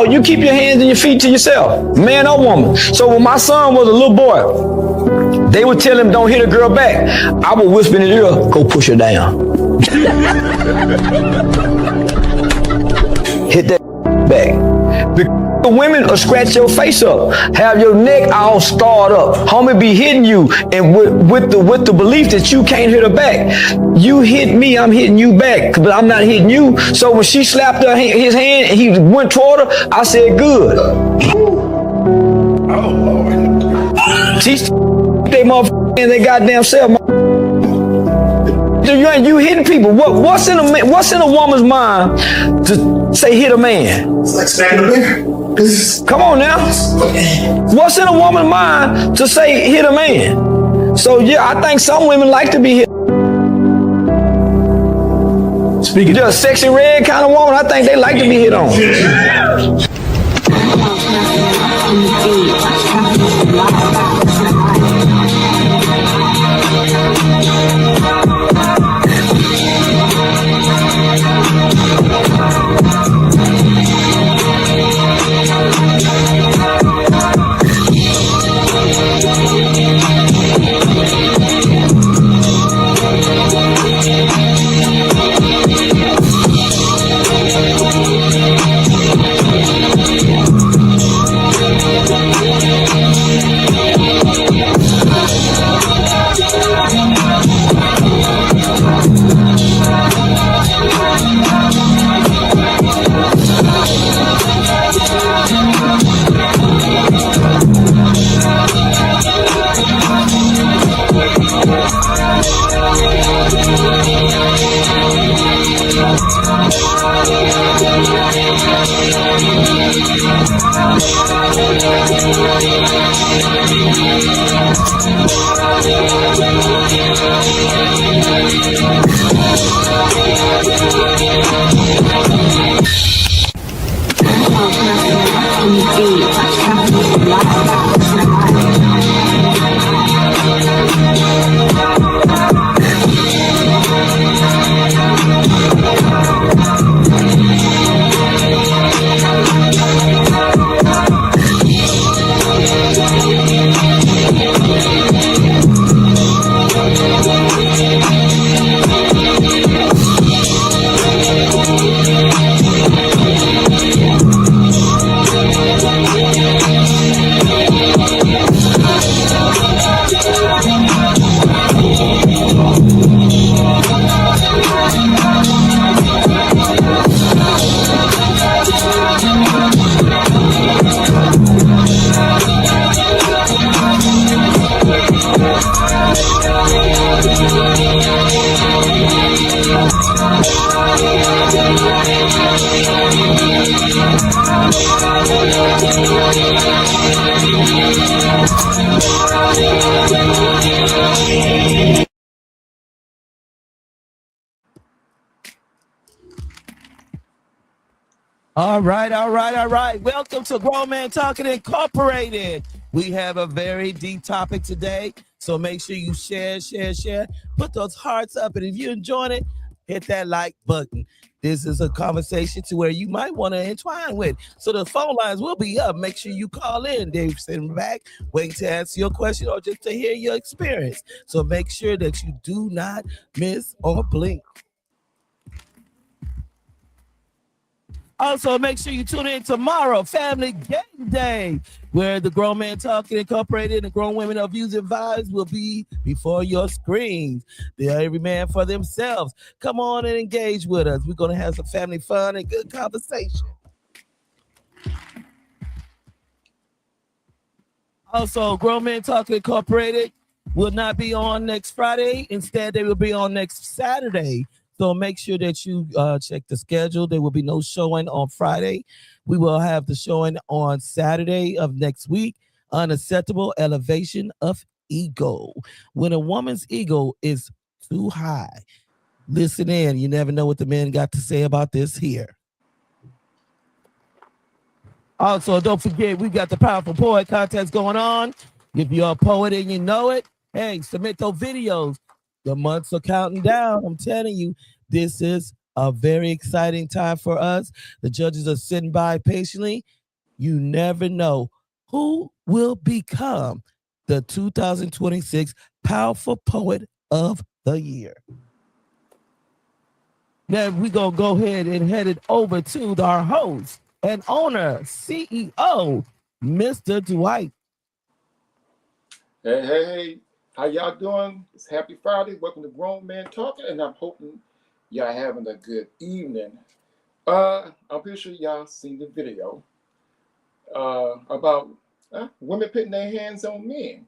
You keep your hands and your feet to yourself, man or woman. So when my son was a little boy, they would tell him don't hit a girl back. I would whisper in his ear, go push her down. Hit that back. Because the women will scratch your face up, have your neck all scarred up. Homie be hitting you, and with the belief that you can't hit her back. You hit me, I'm hitting you back, but I'm not hitting you. So when she slapped his hand and he went toward her, I said, good. Oh, Lord. Teach they motherfuckers and they goddamn self. You hitting people. What's in a woman's mind to say hit a man? It's like smacking a bear. Come on now. What's in a woman's mind to say hit a man? So yeah, I think some women like to be hit. Speaking of a sexy red kind of woman, I think they like to be hit on. All right. Welcome to Grown Man Talking Incorporated. We have a very deep topic today, so make sure you share. Put those hearts up, and if you enjoyed it, hit that like button. This is a conversation to where you might want to entwine with. So the phone lines will be up. Make sure you call in. Dave sitting back, waiting to answer your question or just to hear your experience. So make sure that you do not miss or blink. Also, make sure you tune in tomorrow, Family Game Day, where the Grown Man Talking Incorporated and the Grown Women of Views and Vibes will be before your screens. They're every man for themselves. Come on and engage with us. We're going to have some family fun and good conversation. Also, Grown Man Talking Incorporated will not be on next Friday. Instead, they will be on next Saturday. So make sure that you check the schedule. There will be no showing on Friday. We will have the showing on Saturday of next week. unacceptable elevation of ego. When a woman's ego is too high, listen in. You never know what the men got to say about this here. Also, don't forget, we got the Powerful Poet contest going on. If you're a poet and you know it, hey, submit those videos. The months are counting down. I'm telling you, this is a very exciting time for us. The judges are sitting by patiently. You never know who will become the 2026 Powerful Poet of the Year. Now we're going to go ahead and head it over to our host and owner, CEO, Mr. Dwight. Hey, how y'all doing? It's Happy Friday. Welcome to Grown Man Talking, and I'm hoping y'all having a good evening. I'm pretty sure y'all seen the video about women putting their hands on men.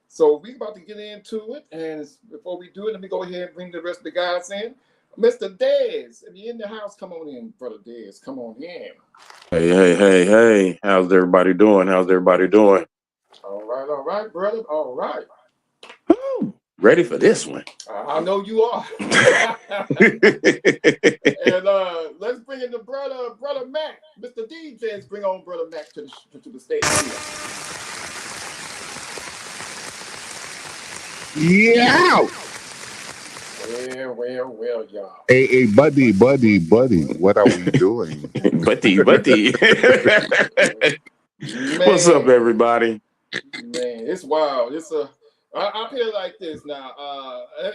So we about to get into it, and before we do it, let me go ahead and bring the rest of the guys in. Mr. Dez, if you're in the house, come on in, brother Dez. Come on in. Hey. How's everybody doing? All right, brother. All right. Woo, ready for this one. I know you are. And let's bring in the brother Mac. Mr. DJs, bring on brother Mac to the stage. Yeah. Well, y'all. Hey, buddy. What are we doing? buddy. What's up, everybody? Man, it's wild. I feel like this now.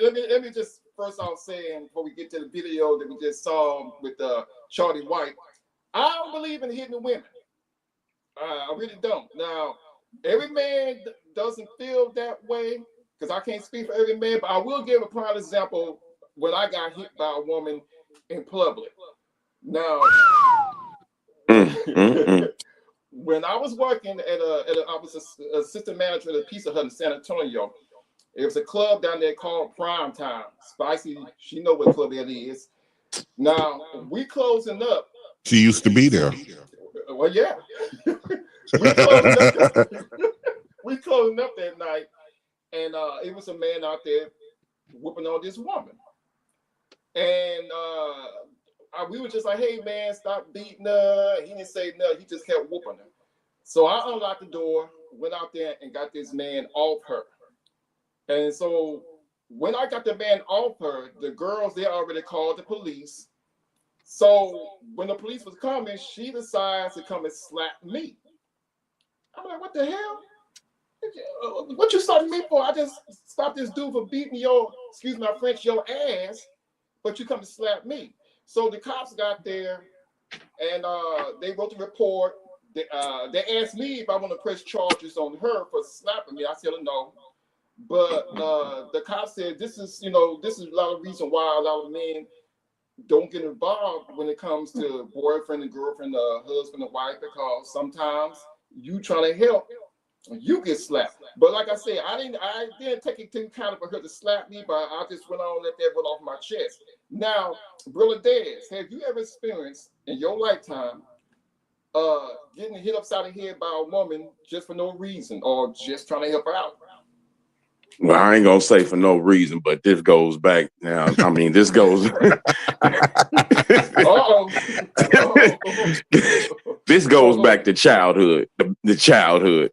Let me just first off saying before we get to the video that we just saw with Charlie White, I don't believe in hitting women. I really don't. Now, every man doesn't feel that way because I can't speak for every man, but I will give a prime example when I got hit by a woman in public. Now, when I was working I was an assistant manager at a Pizza Hut in San Antonio. It was a club down there called Prime Time. Spicy, she know what club that is. Now, we closing up. She used to be there. Well, yeah. we closing up that night, and it was a man out there whooping on this woman. And we were just like, hey, man, stop beating her. He didn't say nothing. He just kept whooping her. So I unlocked the door, went out there, and got this man off her. And so when I got the man off her, the girls, they already called the police. So when the police was coming, she decides to come and slap me. I'm like, what the hell? What you slapping me for? I just stopped this dude for beating your, excuse my French, your ass, but you come to slap me. So the cops got there, and they wrote the report. They asked me if I want to press charges on her for slapping me. I said no. But the cops said this is a lot of reason why a lot of men don't get involved when it comes to boyfriend and girlfriend, husband and wife, because sometimes you trying to help, you get slapped. But like I said, I didn't take it too kind of for her to slap me, but I just went on and let that roll off my chest. Now, Brother Dez, have you ever experienced in your lifetime getting hit upside the head by a woman just for no reason or just trying to help her out? Well, I ain't gonna say for no reason, but this goes back now. I mean, this goes. This goes back to childhood, the childhood,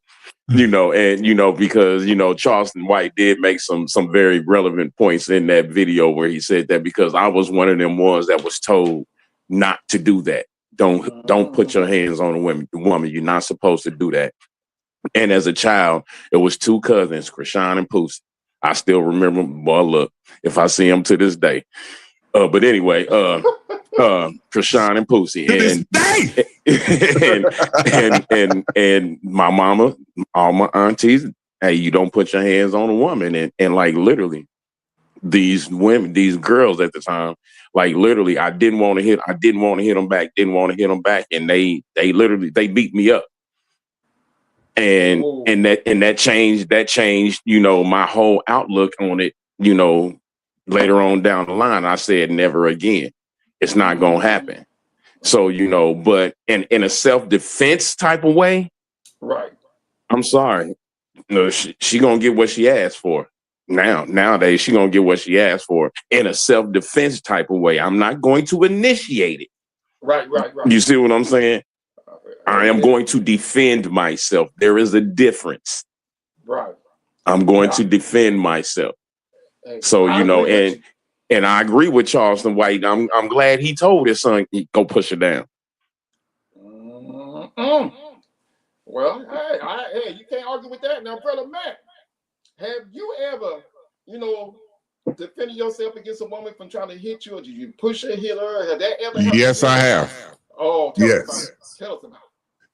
and because Charleston White did make some very relevant points in that video where he said that because I was one of them ones that was told not to do that. Don't put your hands on a woman. You're not supposed to do that. And as a child, it was two cousins, Krishan and Pussy. I still remember, boy, look, if I see them to this day. But anyway, Krishan and Pussy. And my mama, all my aunties, hey, you don't put your hands on a woman. And like literally, these women, these girls at the time, like literally, I didn't want to hit them back, and they beat me up. And that changed, my whole outlook on it, later on down the line. I said, never again. It's not going to happen. So, but in a self-defense type of way, right? I'm sorry. No, she gonna get what she asked for. Nowadays, she gonna get what she asked for in a self-defense type of way. I'm not going to initiate it. Right. You see what I'm saying? I am And going to defend myself. There is a difference. right. I'm going Now, to defend myself. hey, So, I agree with you. and I agree with Charleston White. I'm glad he told his son, go push her down. Mm-mm. Well, hey, you can't argue with that. Now, brother Matt, have you ever, defended yourself against a woman from trying to hit you, or did you push her, hit her? Have that ever happened? Yes, I have. Oh, tell us about Yes. it. Tell us about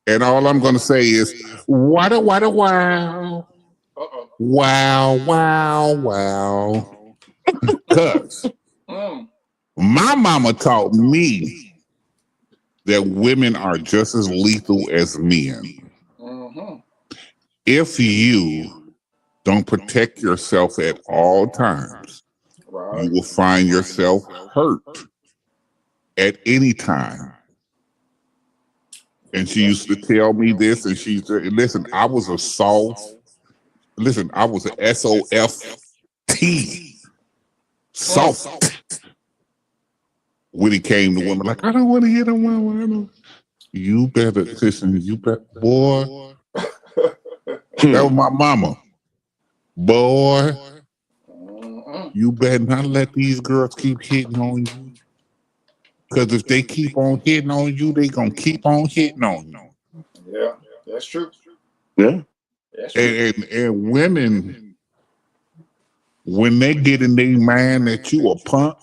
it. And all I'm going to say is, wow. Uh-oh. Wow. Because Mm. my mama taught me that women are just as lethal as men. Mm-hmm. If you don't protect yourself at all times, Right. you will find yourself hurt at any time. And she used to tell me this, and she said, listen, I was a S-O-F-T, soft, when it came to women. Like, I don't want to hit a woman. You better, listen, boy, that was my mama. Boy, you better not let these girls keep hitting on you. Because if they keep on hitting on you, they going to keep on hitting on you. Yeah, that's true. Yeah. That's true. And women, when they get in their mind that you a punk,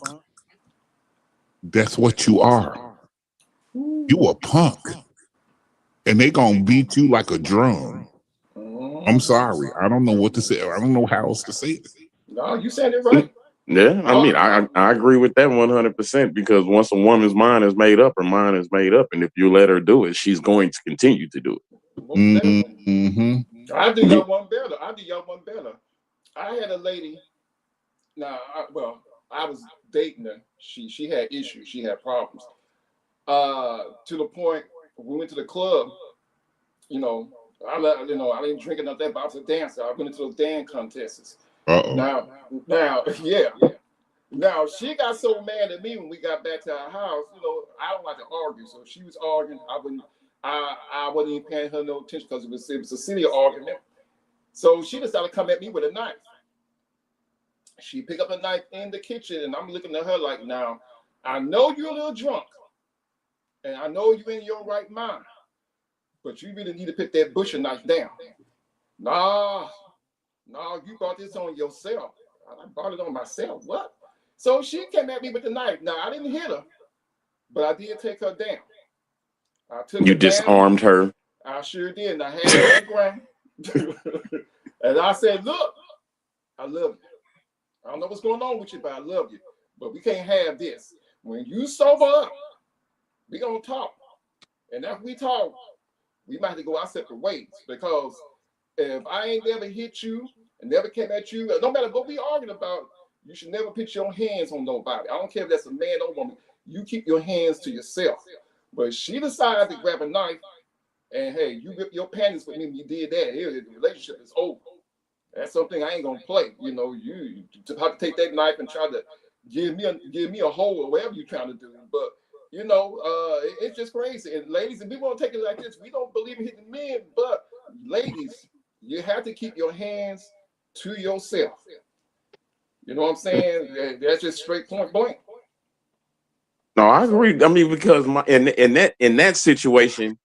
that's what you are. You a punk. And they gonna beat you like a drum. I'm sorry. I don't know what to say. I don't know how else to say it. No, you said it right. Yeah, I mean, I agree with that 100% because once a woman's mind is made up, her mind is made up, and if you let her do it, she's going to continue to do it. Most definitely. Mm-hmm. I do y'all one better. I had a lady. I was dating her. She had issues. She had problems. To the point we went to the club. I didn't drink enough that, but I was a dancer. I went into those dance contests. Uh-oh. Now, yeah. Now she got so mad at me when we got back to our house. I don't like to argue, so she was arguing. I wasn't even paying her no attention because it was a silly argument. So she decided to come at me with a knife. She picked up a knife in the kitchen, and I'm looking at her like, now, I know you're a little drunk, and I know you're in your right mind, but you really need to put that butcher knife down. Nah, you brought this on yourself. I brought it on myself. What? So she came at me with the knife. Now, I didn't hit her, but I did take her down. I took You her down. disarmed her. I sure did. And I had her on the ground. And I said, look, I love you. I don't know what's going on with you, but I love you. But we can't have this. When you sober up, we gonna talk. And after we talk, we might have to go our separate ways. Because if I ain't never hit you and never came at you, no matter what we arguing about, you should never put your hands on nobody. I don't care if that's a man or woman. You keep your hands to yourself. But she decided to grab a knife, and hey, you ripped your panties with me when you did that. The relationship is over. That's something I ain't gonna play. You have to take that knife and try to give me a hole or whatever you're trying to do. But it's just crazy. And ladies, and we won't take it like this. We don't believe in hitting men, but ladies, you have to keep your hands to yourself. You know what I'm saying? That's just straight point blank. No, I agree. I mean, because in that situation,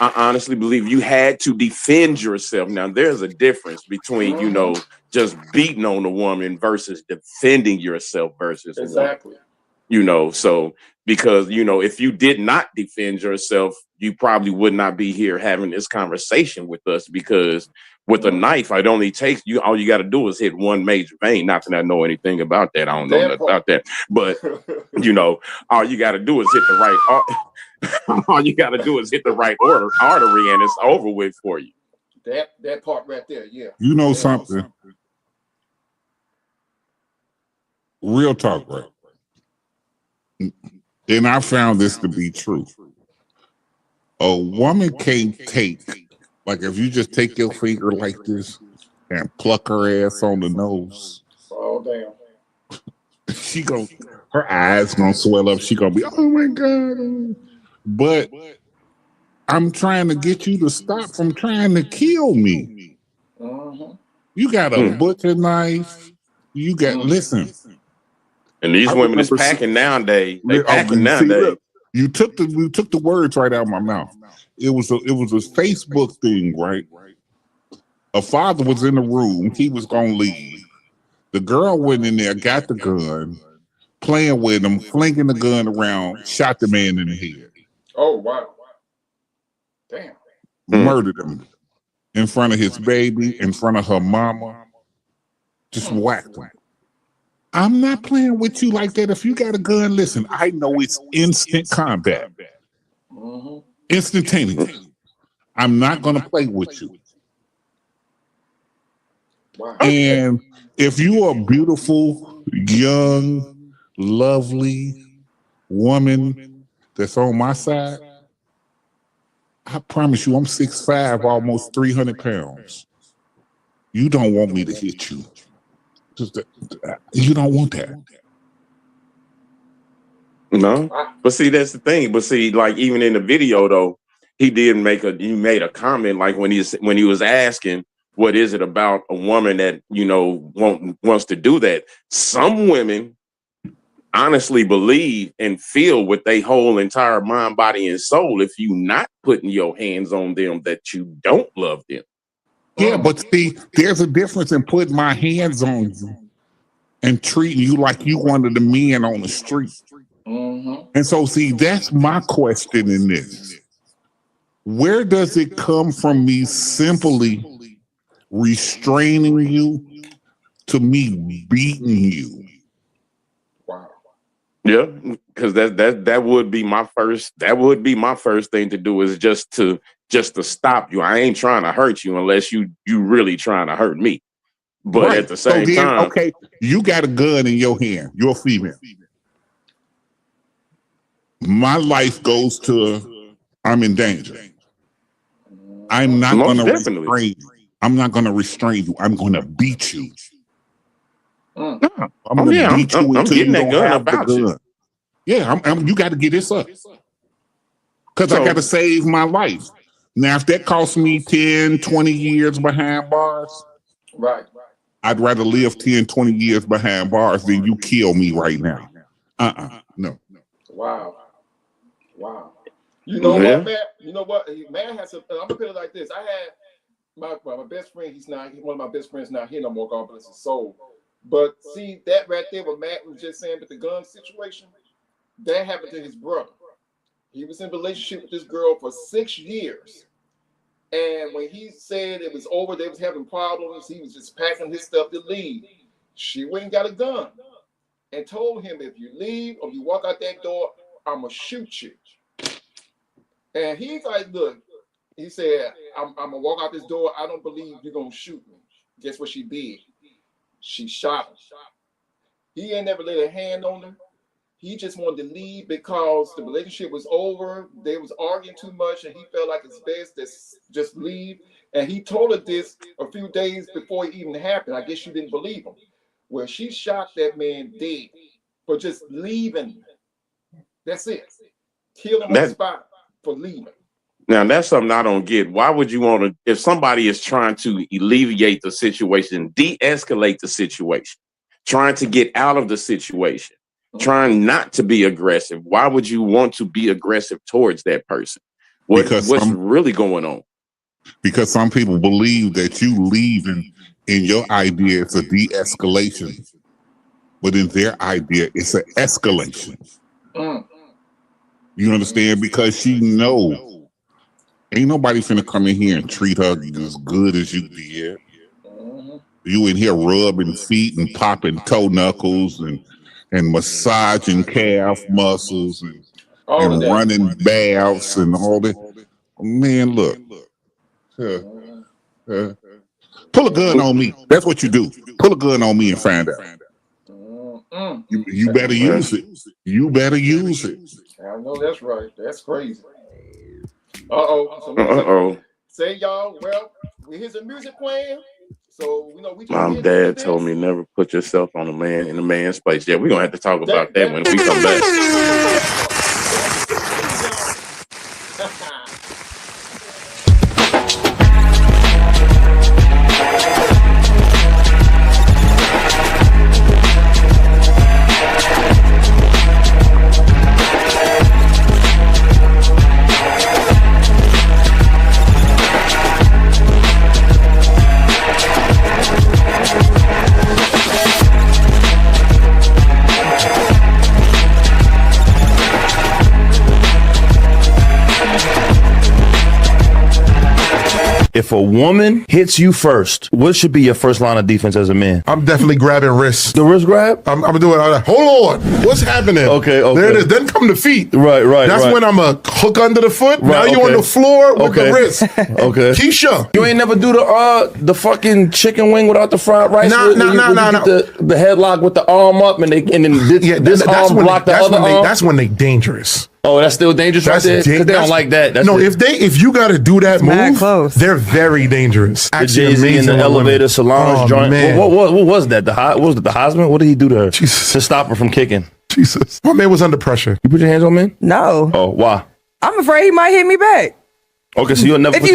I honestly believe you had to defend yourself. Now, there's a difference between, just beating on a woman versus defending yourself versus exactly. So because, if you did not defend yourself, you probably would not be here having this conversation with us because with a knife, it only takes you, all you got to do is hit one major vein. Not that I know anything about that. I don't know nothing about that. But, all you got to do is hit the right, all you got to do is hit the right artery and it's over with for you. That part right there, yeah. You know something? Real talk, right? And I found this to be true. A woman can't take Like if you just take your finger like this and pluck her ass on the nose, Oh damn. her eyes gonna swell up. She gonna be, oh my God. But I'm trying to get you to stop from trying to kill me. You got a butcher knife. You got listen. And these women is packing nowadays. They packing nowadays. Look, you took the words right out of my mouth. It was a Facebook thing, right? A father was in the room. He was gonna leave. The girl went in there, got the gun, playing with him, flinging the gun around, shot the man in the head. Oh wow. Damn. Murdered him in front of his baby, in front of her mama. Just whacked him. I'm not playing with you like that. If you got a gun, listen, I know it's instant combat. Instantaneous. I'm not going to play with you. Wow. And if you are a beautiful, young, lovely woman that's on my side, I promise you, I'm 6'5", almost 300 pounds. You don't want me to hit you. You don't want that. No, but see, that's the thing. But see, like even in the video though, he made a comment like when he was asking, what is it about a woman that wants to do that? Some women honestly believe and feel with their whole entire mind, body, and soul, if you not putting your hands on them, that you don't love them. Yeah, but see, there's a difference in putting my hands on you and treating you like you one of the men on the street. And so, see, that's my question in this. Where does it come from me simply restraining you to me beating you? Wow. Yeah, because that would be my first. That would be my first thing to do, is just to stop you. I ain't trying to hurt you unless you really trying to hurt me. But right. At the same time, okay, you got a gun in your hand. You're a female. My life goes to I'm in danger. I'm not going to restrain you. I'm not going to restrain you. I'm going to beat you. I'm going to beat you until you don't have the gun. Yeah, you got to get this up. Because I got to save my life. Now, if that costs me 10, 20 years behind bars, right, I'd rather live 10, 20 years behind bars than you kill me right now. No. Wow. You know what, man? You know what? Man has I'm gonna put it like this. I had my best friend. He's not one of my best friends. Not here no more. God bless his soul. But see that right there, what Matt was just saying with the gun situation, that happened to his brother. He was in a relationship with this girl for 6 years, and when he said it was over, they was having problems. He was just packing his stuff to leave. She went and got a gun and told him, if you leave or you walk out that door, I'm gonna shoot you. And he's like, look, he said, I'm gonna walk out this door. I don't believe you're gonna shoot me. Guess what she did? She shot him. He ain't never laid a hand on her. He just wanted to leave because the relationship was over. They was arguing too much, and he felt like it's best to just leave. And he told her this a few days before it even happened. I guess she didn't believe him. Well, she shot that man dead for just leaving. That's it. Kill him on the spot for leaving. Now, that's something I don't get. Why would you want to, if somebody is trying to alleviate the situation, de-escalate the situation, trying to get out of the situation, trying not to be aggressive, why would you want to be aggressive towards that person? What's really going on? Because some people believe that you leaving in your idea it's a de-escalation, but in their idea it's an escalation. You understand? Because she know ain't nobody finna come in here and treat her as good as you did. You in here rubbing feet and popping toe knuckles and massaging calf muscles and running baths and all that. Man, look. Pull a gun on me. That's what you do. Pull a gun on me and find out. You better use it. You better use it. I know that's right. That's crazy. Uh-oh. say y'all, well, here's a music playing. So we just My dad told me never put yourself on a man in a man's place. Yeah, we're gonna have to talk about that when we come back. If a woman hits you first, what should be your first line of defense as a man? I'm definitely grabbing wrists. The wrist grab? I'm doing all that. Hold on. What's happening? Okay. There it is. Then come the feet. Right. That's when I'm a hook under the foot. Right, now you on the floor with the wrist. Okay. Keisha. You ain't never do the fucking chicken wing without the fried rice? Nah. The headlock with the arm up and then this arm block the other arm? That's when they dangerous. Oh, that's still dangerous right there? Because they don't like that. If you got to do that move, they're very dangerous. The Jay-Z in the elevator Solange joint. Man. What was that? What was it, the Heisman? What did he do to her? Jesus. To stop her from kicking? Jesus. My man was under pressure. You put your hands on men? No. Oh, why? I'm afraid he might hit me back. Okay, so you'll never if you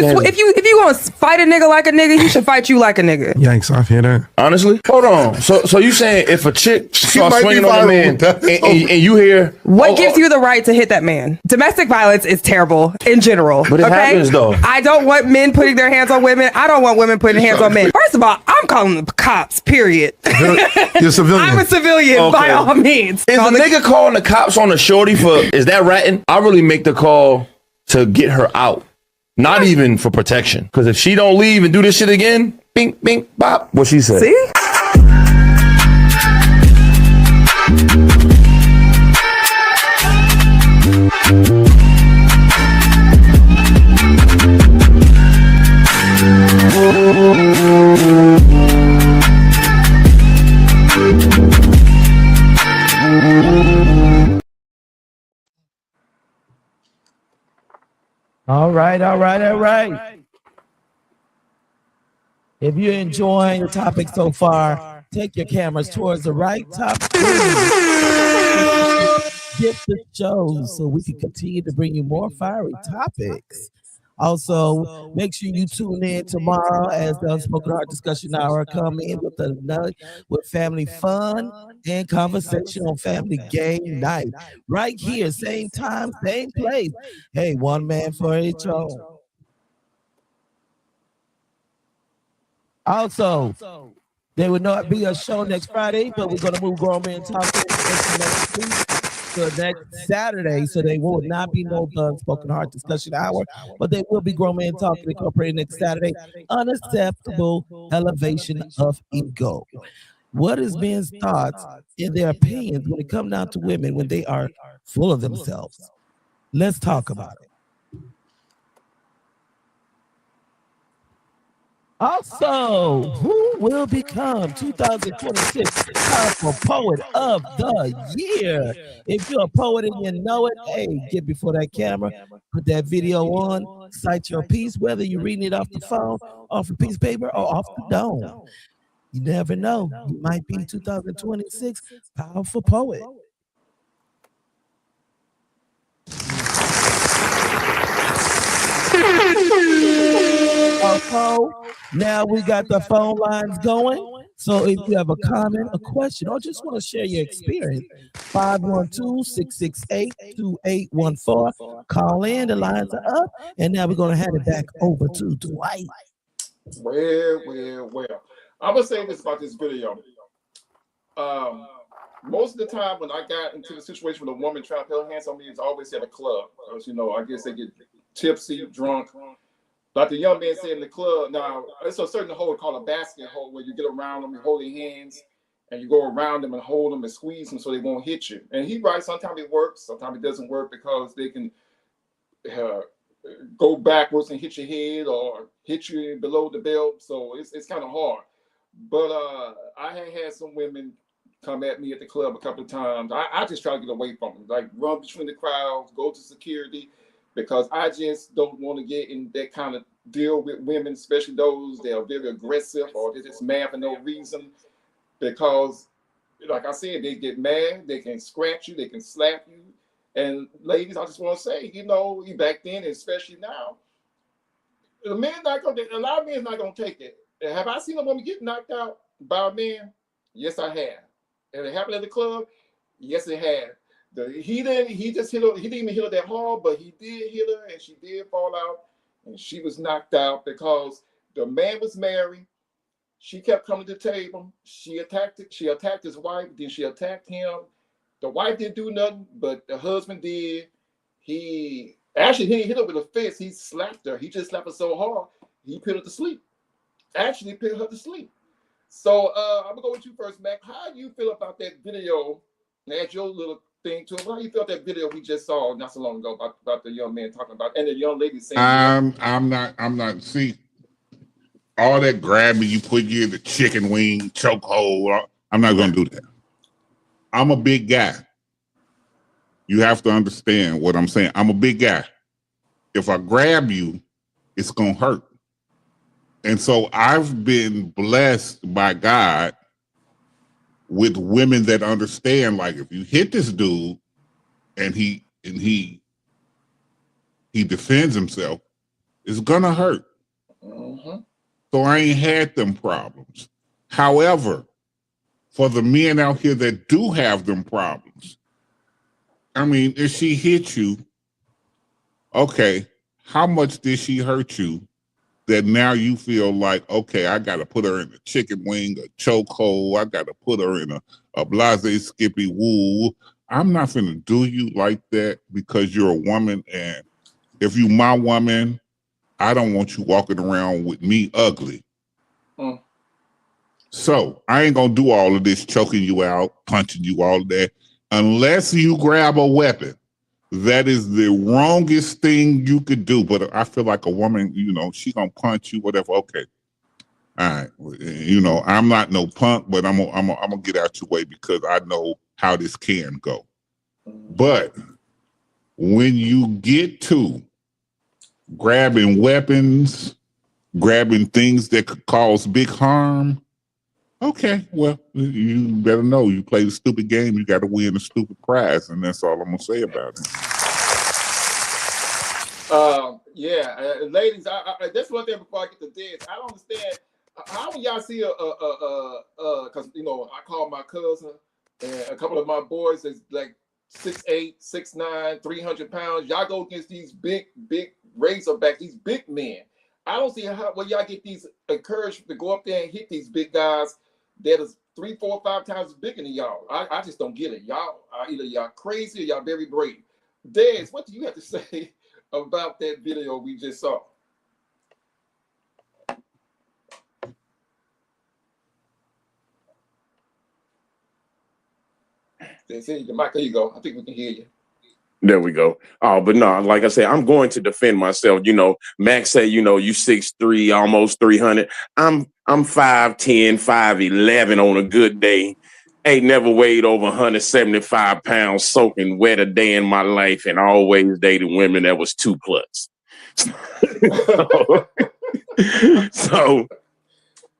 gonna fight a nigga like a nigga, he should fight you like a nigga. Yikes, I hear that. Honestly? Hold on. So you saying if a chick starts swinging on a man and you hear... What gives you the right to hit that man? Domestic violence is terrible in general. But it happens though. I don't want men putting their hands on women. I don't want women putting hands on men. First of all, I'm calling the cops, period. You're a civilian. I'm a civilian by all means. Is a nigga calling the cops on a shorty is that ratting? I really make the call to get her out. Not even for protection. Because if she don't leave and do this shit again, bing, bing, bop. What she said. See? All right. If you're enjoying the topic so far, take your cameras towards the right top screen. Get the show so we can continue to bring you more fiery topics. Also, make sure you tune in tomorrow as the Unspoken Heart Discussion Hour come in with family fun and conversation on Family Game Night. Right here, same time, same place. Hey, one man for each own. Also, there will not be a show next Friday, but we're going to move Grown Man Talking next week to next Saturday, so there will not be no Unspoken Heart Discussion Hour, but there will be Grown Man Talking Incorporated next Saturday. Unacceptable elevation of ego. What is men's thoughts and their opinions when it comes down to women when they are full of themselves? Let's talk about it. Also, who will become 2026 Powerful Poet of the Year? If you're a poet and you know it, hey, get before that camera, put that video on, cite your piece, whether you're reading it off the phone, off a piece of paper, or off the dome. You never know. You might be 2026 Powerful Poet. Also, now we got the phone lines going. So if you have a comment, a question, or just want to share your experience, 512-668-2814. Call in, the lines are up. And now we're going to hand it back over to Dwight. Well. I'm going to say this about this video. Most of the time when I got into the situation with a woman trying to put her hands on me, it's always at a club. Because, I guess they get tipsy, drunk. Like the young man said in the club, now it's a certain hole called a basket hole where you get around them and hold their hands and you go around them and hold them and squeeze them so they won't hit you. And he's right, sometimes it works, sometimes it doesn't work because they can go backwards and hit your head or hit you below the belt. So it's kind of hard. But I had some women come at me at the club a couple of times. I just try to get away from them, like run between the crowds, go to security, because I just don't want to get in that kind of deal with women, especially those that are very aggressive or they're just mad for no reason. Because, like I said, they get mad, they can scratch you, they can slap you. And ladies, I just want to say, back then, especially now, a lot of men not gonna take it. Have I seen a woman get knocked out by a man? Yes, I have. And it happened at the club? Yes, it has. He didn't even hit her that hard, but he did hit her and she did fall out and she was knocked out because the man was married. She kept coming to the table. She attacked his wife, then she attacked him. The wife didn't do nothing, but the husband did. He didn't hit her with a fist. He slapped her. He just slapped her so hard, he put her to sleep. Actually put her to sleep. So I'm gonna go with you first, Mac. How do you feel about that video? Add your little thing to it. How do you feel that video we just saw not so long ago about the young man talking about and the young lady saying? I'm not. See, all that grabbing you put you in the chicken wing chokehold. I'm not gonna do that. I'm a big guy. You have to understand what I'm saying. I'm a big guy. If I grab you, it's gonna hurt. And so I've been blessed by God with women that understand, like, if you hit this dude and he defends himself, it's gonna hurt. Mm-hmm. So I ain't had them problems. However, for the men out here that do have them problems, I mean, if she hit you, okay, how much did she hurt you that now you feel like, okay, I got to put her in a chicken wing, a chokehold, I got to put her in a blase skippy woo. I'm not going to do you like that because you're a woman. And if you my woman, I don't want you walking around with me ugly. Mm. So I ain't going to do all of this choking you out, punching you, all of that, unless you grab a weapon. That is the wrongest thing you could do. But I feel like a woman, she gonna punch you, whatever. Okay, all right. I'm not no punk, but I'm gonna get out your way because I know how this can go. But when you get to grabbing weapons, grabbing things that could cause big harm, okay, well, you better know you play the stupid game, you got to win the stupid prize, and that's all I'm gonna say about it. Ladies, that's one thing before I get to this. I don't understand how when y'all see because I call my cousin and a couple of my boys is like 6'8", 6'9", 300 pounds. Y'all go against these big razorbacks, these big men. I don't see where y'all get these encouraged to go up there and hit these big guys that is 3, 4, 5 times bigger than y'all. I just don't get it. Y'all either y'all crazy or y'all very brave. Des, what do you have to say about that video we just saw? Mike, there you go. I think we can hear you. There we go. Oh, but no, like I said, I'm going to defend myself. Max say, you 6'3", almost 300. I'm 5'10", 5'11" on a good day. Ain't never weighed over 175 pounds, soaking wet a day in my life, and always dated women that was 2+. So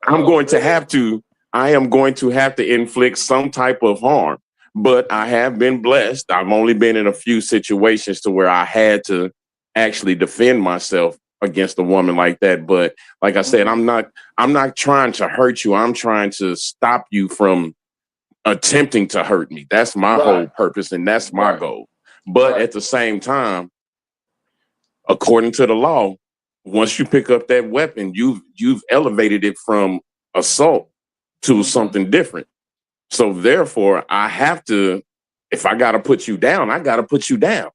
I am going to have to inflict some type of harm. But I have been blessed. I've only been in a few situations to where I had to actually defend myself against a woman like that. But like I said, I'm not trying to hurt you. I'm trying to stop you from attempting to hurt me. That's my whole purpose, and that's my goal. But at the same time, according to the law, once you pick up that weapon, you've elevated it from assault to something different. So therefore, I have to, if I got to put you down, I got to put you down.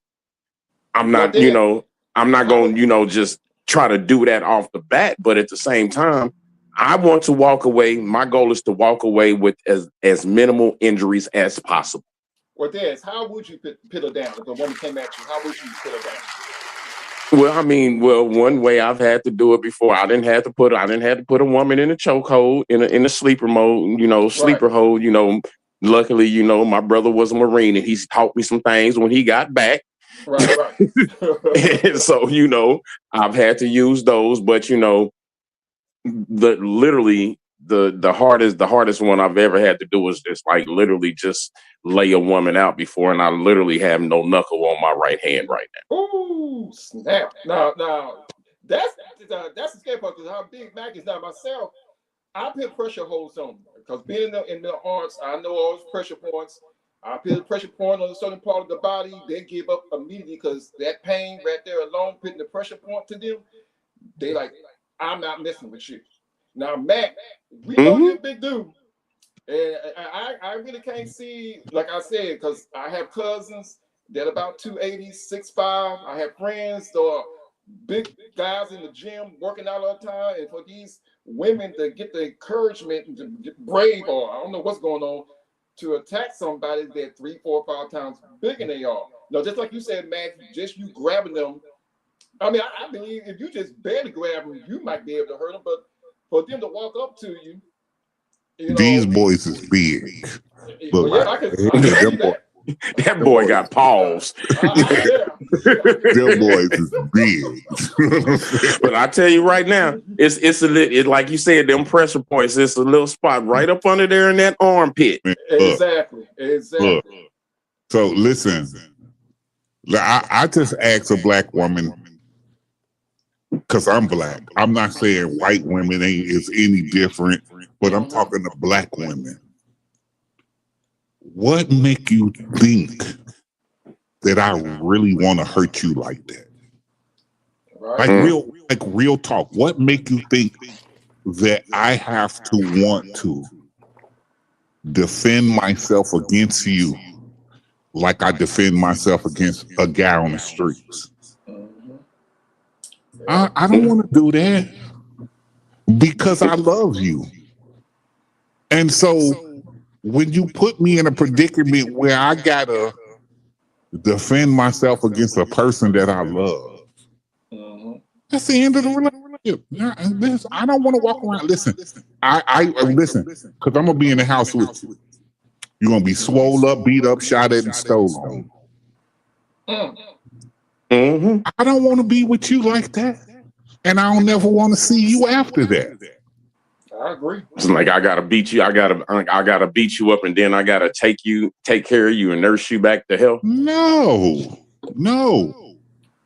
I'm not, I'm not going to, just try to do that off the bat. But at the same time, I want to walk away. My goal is to walk away with as minimal injuries as possible. Well, Des, how would you put her down? If a woman came at you, how would you put her down? Well, one way I've had to do it before, I didn't have to put a woman in a chokehold, in a sleeper mode, sleeper hold, luckily, my brother was a Marine and he's taught me some things when he got back. Right. And so, you know, I've had to use those, but you know, the hardest one I've ever had to do was just like literally just lay a woman out before, and I literally have no knuckle on my right hand right now. Ooh, snap! Now, that's the scary part because how Big Mac is now myself. I put pressure holds on because being in the arts, I know all those pressure points. I put a pressure point on a certain part of the body, they give up immediately because that pain right there alone, putting the pressure point to them, they like, I'm not messing with you. Now, Mac, we know you're a big dude. And I really can't see, like I said, because I have cousins that about 280, 6'5". I have friends that are big guys in the gym working out all the time. And for these women to get the encouragement and to get brave, or I don't know what's going on, to attack somebody that 3, 4, 5 times bigger than they are. No, just like you said, Mac, just you grabbing them. I mean, I believe if you just barely grab them, you might be able to hurt them. But for them to walk up to you, you know, these boys is big. Well, yeah, I can see that. That boy got paws. Them boys is big. But I tell you right now, it's like you said, them pressure points. It's a little spot right up under there in that armpit. Exactly. Look. So listen, I just asked a black woman because I'm black. I'm not saying white women is any different, but I'm talking to black women. What make you think that I really want to hurt you like that? Like real talk. What make you think that I have to want to defend myself against you like I defend myself against a guy on the streets? I don't want to do that because I love you. And so when you put me in a predicament where I gotta defend myself against a person that I love, that's the end of the relationship. I don't want to walk around. Listen, I listen, because I'm gonna be in the house with you. You're gonna be swole up, beat up, shot at, and stolen. I don't want to be with you like that, and I don't never want to see you after that. I agree. It's like I gotta beat you. I gotta beat you up, and then I gotta take care of you, and nurse you back to health. No.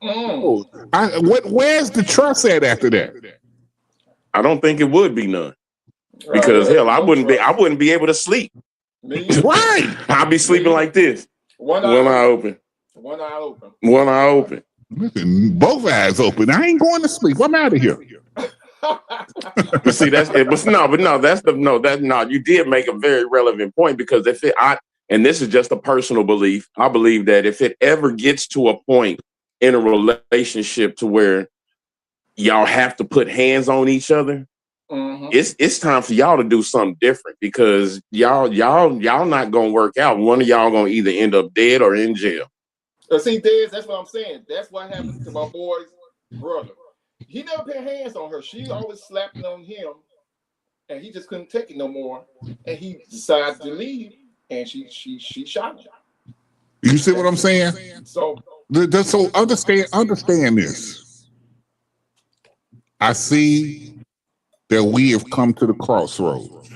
Where's the trust at after that? I don't think it would be none, because hell, I wouldn't be able to sleep. Right. I'd be sleeping like this, one eye open. Listen, both eyes open. I ain't going to sleep. I'm out of here. But see, that's it. You did make a very relevant point, because and this is just a personal belief, I believe that if it ever gets to a point in a relationship to where y'all have to put hands on each other, it's time for y'all to do something different, because y'all not gonna work out. One of y'all gonna either end up dead or in jail. See, Dez, that's what I'm saying. That's what happened to my boy's brother. He never put hands on her. She always slapped on him, and he just couldn't take it no more. And he decided to leave, and she shot him. You see what I'm saying? So understand this. I see that we have come to the crossroads.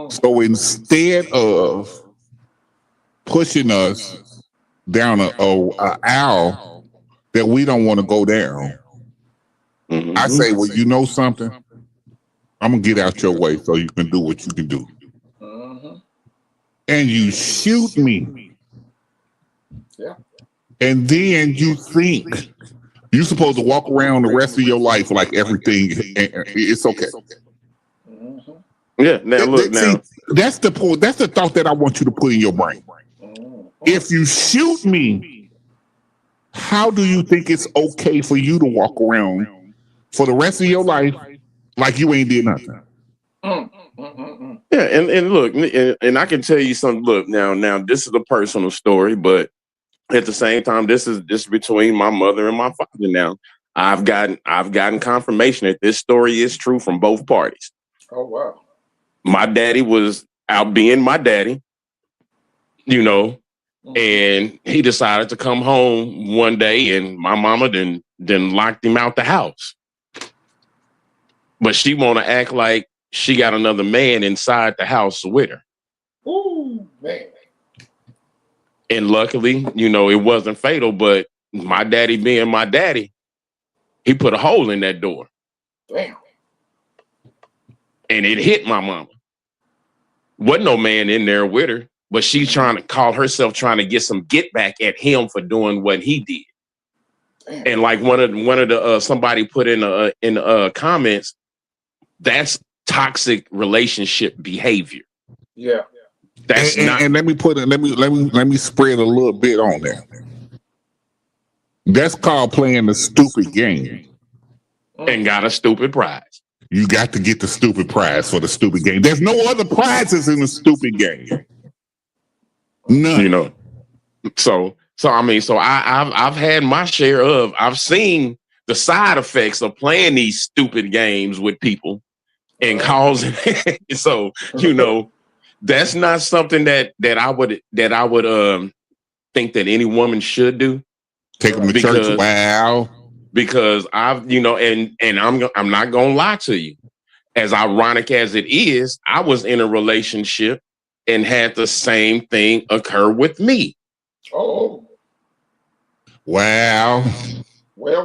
So instead of pushing us down a aisle that we don't want to go down, I say, well, you know something? I'm going to get out your way so you can do what you can do. And you shoot me. Yeah. And then you think you're supposed to walk around the rest of your life like everything, it's okay. Yeah, now look, now. That's the point. That's the thought that I want you to put in your brain. If you shoot me, how do you think it's okay for you to walk around for the rest of your life like you ain't did nothing? Yeah, and look, and I can tell you something. Look, now this is a personal story, but at the same time, this is between my mother and my father. Now, I've gotten confirmation that this story is true from both parties. Oh wow. My daddy was out being my daddy, you know, And he decided to come home one day, and my mama then locked him out the house. But she want to act like she got another man inside the house with her. Ooh, man. And luckily, it wasn't fatal, but my daddy being my daddy, he put a hole in that door. Damn. And it hit my mama. Wasn't no man in there with her, but she's trying to get some get back at him for doing what he did. Damn. And like one of the somebody put in the comments, that's toxic relationship behavior. Yeah. That's not. And let me spread a little bit on that. That's called playing the stupid game. And got a stupid prize. You got to get the stupid prize for the stupid game. There's no other prizes in the stupid game. None. So I've had my share of. I've seen the side effects of playing these stupid games with people and causing. So that's not something that I would think that any woman should do. Take them to church. Wow. Because I've, and I'm not gonna lie to you. As ironic as it is, I was in a relationship and had the same thing occur with me. Oh. Wow. Well.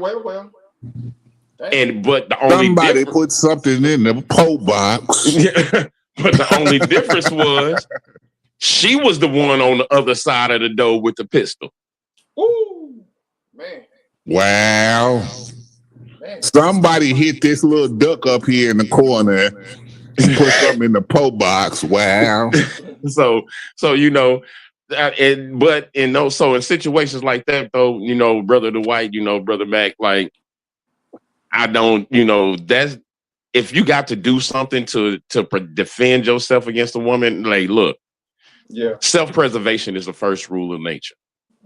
But the only somebody put something in the po box. But the only difference was she was the one on the other side of the door with the pistol. Ooh, man. Wow. Man. Somebody hit this little duck up here in the corner and put something in the po box. Wow. So so in situations like that though, Brother Dwight, Brother Mac, like I don't, that's if you got to do something to defend yourself against a woman, like look, self-preservation is the first rule of nature.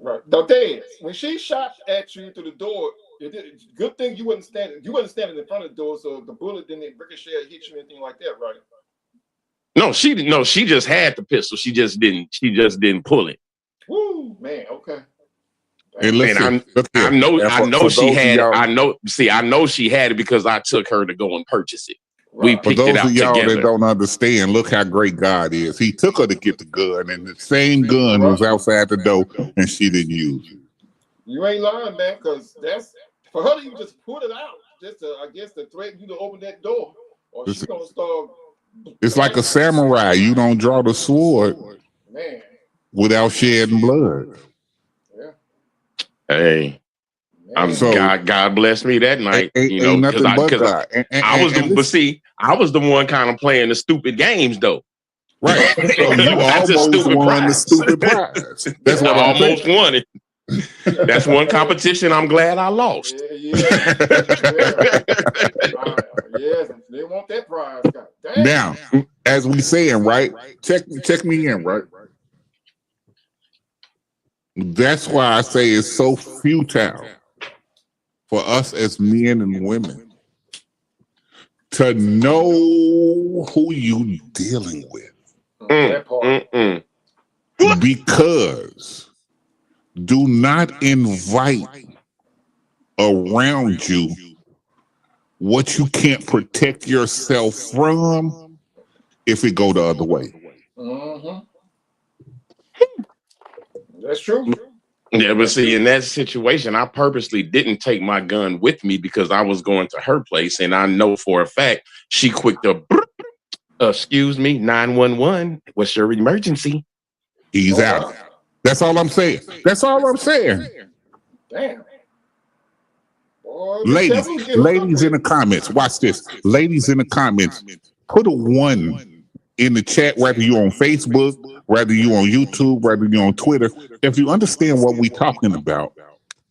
Right. Now, Dad, when she shot at you through the door, good thing you wasn't standing in front of the door, so the bullet didn't ricochet or hit you or anything like that, right? No, she didn't. No, she just had the pistol. She just didn't pull it. Woo, man. Okay. Hey, listen, I know she had. I know she had it because I took her to go and purchase it. Right. We picked it out together. For those of y'all that don't understand, look how great God is. He took her to get the gun, and the same gun was outside the door, and she didn't use it. You ain't lying, man, because that's for her to even just put it out, just to, I guess, to threaten you to open that door, or she's gonna start. It's like a samurai. You don't draw the sword, man, without shedding blood. Yeah. Hey. God bless me that night, ain't nothing but God. I was the one kind of playing the stupid games though. Right. So you almost won the stupid prize. That's what I almost won it. That's one competition I'm glad I lost. Yes, they want that prize. Now, as we saying, right? Check me in, right? That's why I say it's so futile for us as men and women to know who you dealing with. Because do not invite around you what you can't protect yourself from if it go the other way. Mm-hmm. That's true. Yeah, but see, in that situation, I purposely didn't take my gun with me because I was going to her place, and I know for a fact she quick to, excuse me, 911. What's your emergency? He's out. That's all I'm saying. That's all I'm saying. Damn. Boy, ladies in the comments, watch this. Ladies in the comments, put a 1 in the chat, whether you're on Facebook, whether you're on YouTube, whether you're on Twitter. If you understand what we're talking about,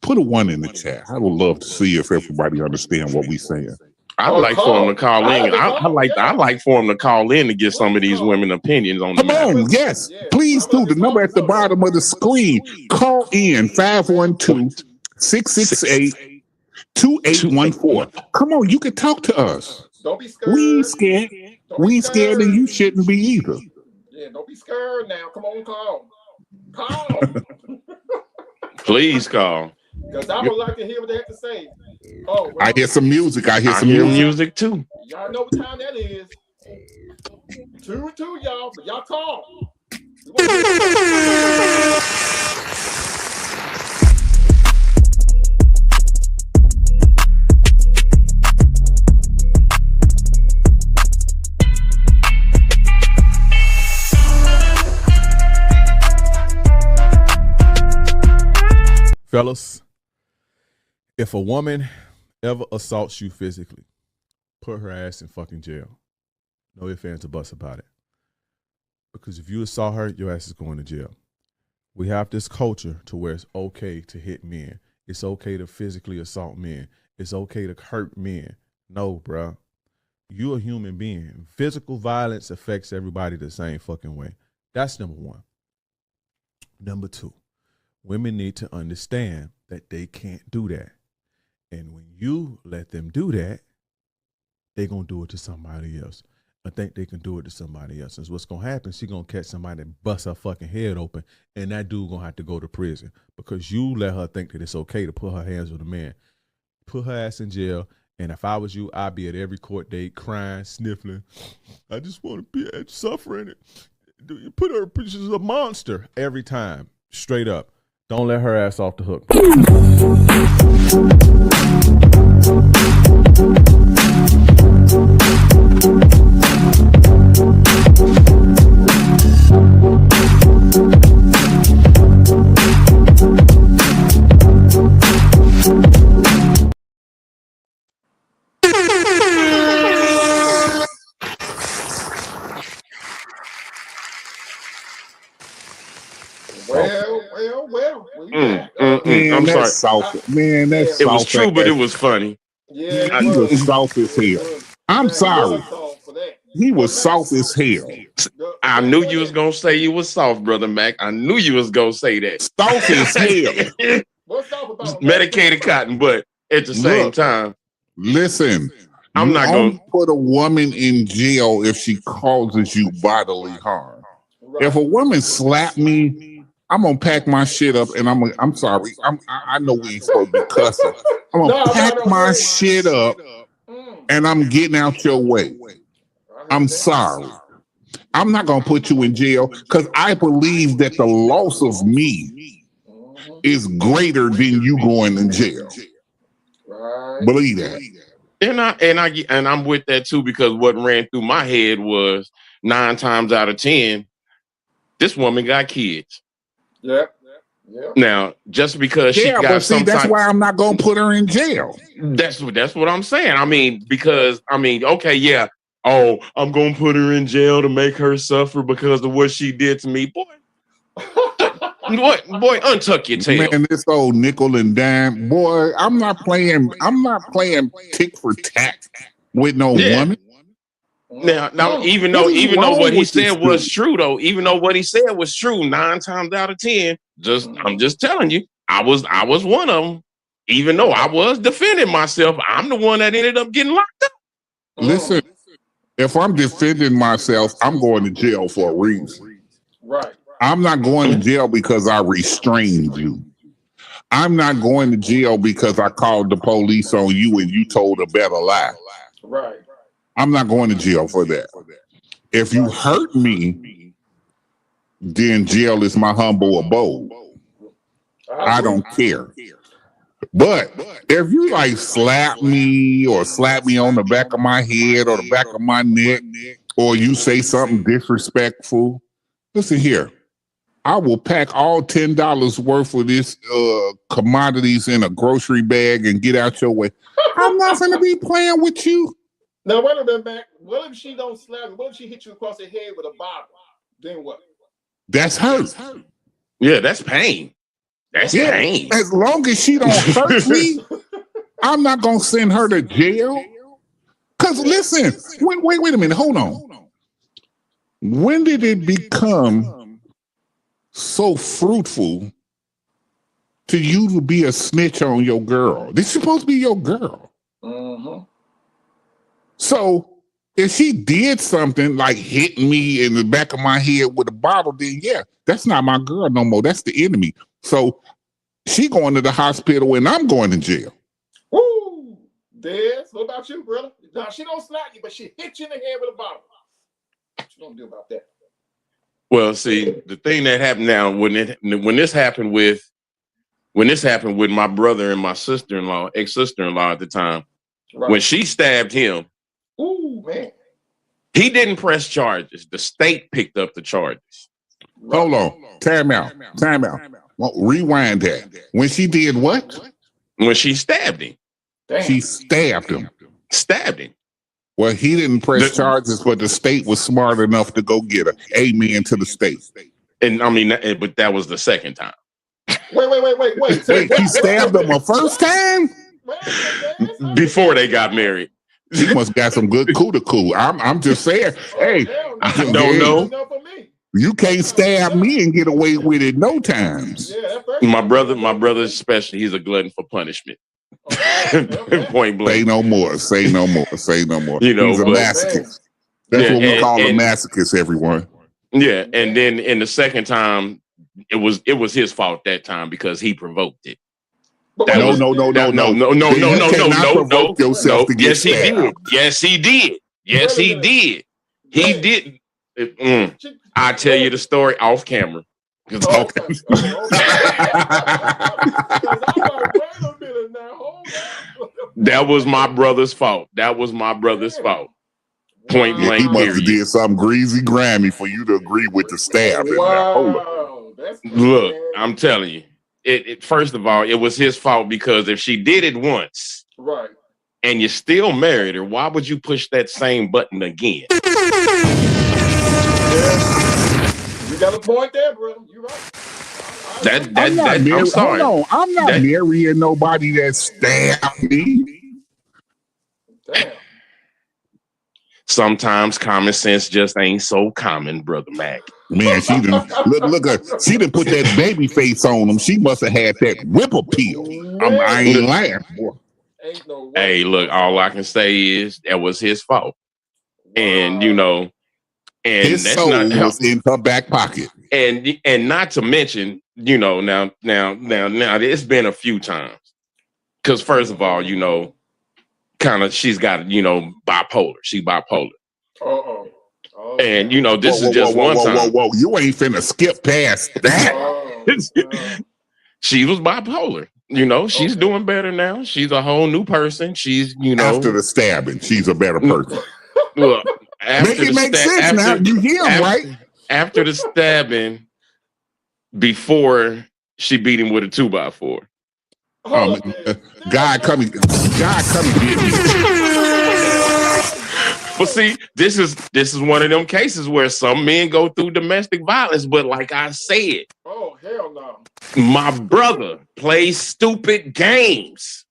put a 1 in the chat. I would love to see if everybody understand what we're saying. I'd like for him to call in. I like for him to call in to get some of these women opinions on. Come on, yes, please do. The number at the bottom of the screen. Call in 512-668-2814. Come on, you can talk to us. Don't be scared. We ain't scared. We ain't scared, and you shouldn't be either. Yeah, don't be scared now. Come on, call. Call. Please call. Because I would like to hear what they have to say. Oh, well, I hear some music. I hear I some hear music. music too. y'all know what time that is. 2-2, y'all, but y'all call. We wanna hear- Fellas, if a woman ever assaults you physically, put her ass in fucking jail. No ifs, ands, or buts about it. Because if you assault her, your ass is going to jail. We have this culture to where it's okay to hit men. It's okay to physically assault men. It's okay to hurt men. No, bruh. You're a human being. Physical violence affects everybody the same fucking way. That's number one. Number two. Women need to understand that they can't do that. And when you let them do that, they're going to do it to somebody else. I think they can do it to somebody else. And what's going to happen, she's going to catch somebody that busts her fucking head open, and that dude going to have to go to prison because you let her think that it's okay to put her hands on a man. Put her ass in jail, and if I was you, I'd be at every court date crying, sniffling. I just want to be suffering. You put her, she's a monster every time, straight up. Don't let her ass off the hook. Well. Man, I'm sorry. that's soft. Man, that's It was soft. true, but it was funny. Yeah, He was soft as hell. I'm sorry. He was soft as hell. I knew you was gonna say you was soft, brother Mac. I knew you was gonna say that. Soft as hell. What's soft about Medicated cotton, but at the same time, listen. I'm not gonna put a woman in jail if she causes you bodily harm. Right. If a woman slap me, I'm gonna pack my shit up and I'm sorry. I know we ain't supposed to be cussing. I'm gonna pack my shit up and I'm getting out your way. I'm sorry. I'm not gonna put you in jail because I believe that the loss of me is greater than you going to jail. Right. Believe that. And I'm with that too, because what ran through my head was 9 times out of 10, this woman got kids. Yep. Now, just because she got but see, that's why I'm not gonna put her in jail. That's what I'm saying. I mean, because okay, yeah. Oh, I'm gonna put her in jail to make her suffer because of what she did to me, boy. Boy, untuck your tail. Man, this old nickel and dime, boy. I'm not playing tick for tack with no woman. Now, even though what he said was true, though, even though what he said was true, 9 times out of 10, I'm just telling you, I was one of them. Even though I was defending myself, I'm the one that ended up getting locked up. Listen, if I'm defending myself, I'm going to jail for a reason. Right. I'm not going to jail because I restrained you. I'm not going to jail because I called the police on you and you told a better lie. Right. I'm not going to jail for that. If you hurt me, then jail is my humble abode. I don't care. But if you like slap me or slap me on the back of my head or the back of my neck, or you say something disrespectful, listen here. I will pack all $10 worth of this commodities in a grocery bag and get out your way. I'm not going to be playing with you. Now, wait a minute, Mac. What if she don't slap you? What if she hit you across the head with a bottle? Then what? That's hurt. Yeah, that's pain. That's pain. As long as she don't hurt me, I'm not going to send her to jail. Because listen, wait a minute. Hold on. When did it become so fruitful to you to be a snitch on your girl? This is supposed to be your girl. Mm-hmm. So If she did something like hit me in the back of my head with a bottle, then yeah, that's not my girl no more. That's the enemy. So she going to the hospital and I'm going to jail. Woo! Des, what about you, brother? Now she don't slap you, but she hit you in the head with a bottle. What you gonna do about that? Well, see, the thing that happened now when this happened with my brother and my sister-in-law, ex-sister-in-law at the time, when she stabbed him, ooh, man. He didn't press charges. The state picked up the charges. Hold on. Time out. Well, rewind that. When she did what? When she stabbed him. Damn. She stabbed him. Stabbed him. Well, he didn't press charges, but the state was smart enough to go get her. Amen to the state. And I mean, but that was the second time. Wait. Wait, he stabbed him a first time? Before they got married. He must got some good coo. I'm just saying, hey, I don't know. You can't stab me and get away with it no times. My brother especially, he's a glutton for punishment. Point blank. Say no more. You know, he's a masochist. That's what we call a masochist, everyone. Yeah, and then in the second time, it was his fault that time because he provoked it. No. You cannot provoke yourself to get stabbed. Yes, he did. He did. I tell you the story off camera. That was my brother's fault. Point blank. He must have did something greasy, grimy for you to agree with the stab. Wow. Look, I'm telling you. It first of all, it was his fault because if she did it once, right, and you still married her, why would you push that same button again? Yeah. You got a point there, brother. You're right. I'm sorry. Hold on. I'm not marrying nobody that stabbed me. Damn. Sometimes common sense just ain't so common, Brother Mac. Man, she didn't she didn't put that baby face on him. She must have had that whip appeal. I ain't lying. Hey, look, all I can say is that was his fault. And and his soul was in her back pocket. And not to mention, now it's been a few times. Because first of all, kind of she's got bipolar. She's bipolar. And this is just one time. Whoa! You ain't finna skip past that. She was bipolar. She's doing better now. She's a whole new person. She's after the stabbing, she's a better person. Well, make it make sense now. You hear him, right? After the stabbing, before she beat him with a 2x4. God come and get me. But see, this is one of them cases where some men go through domestic violence, but like I said, oh hell no, my brother plays stupid games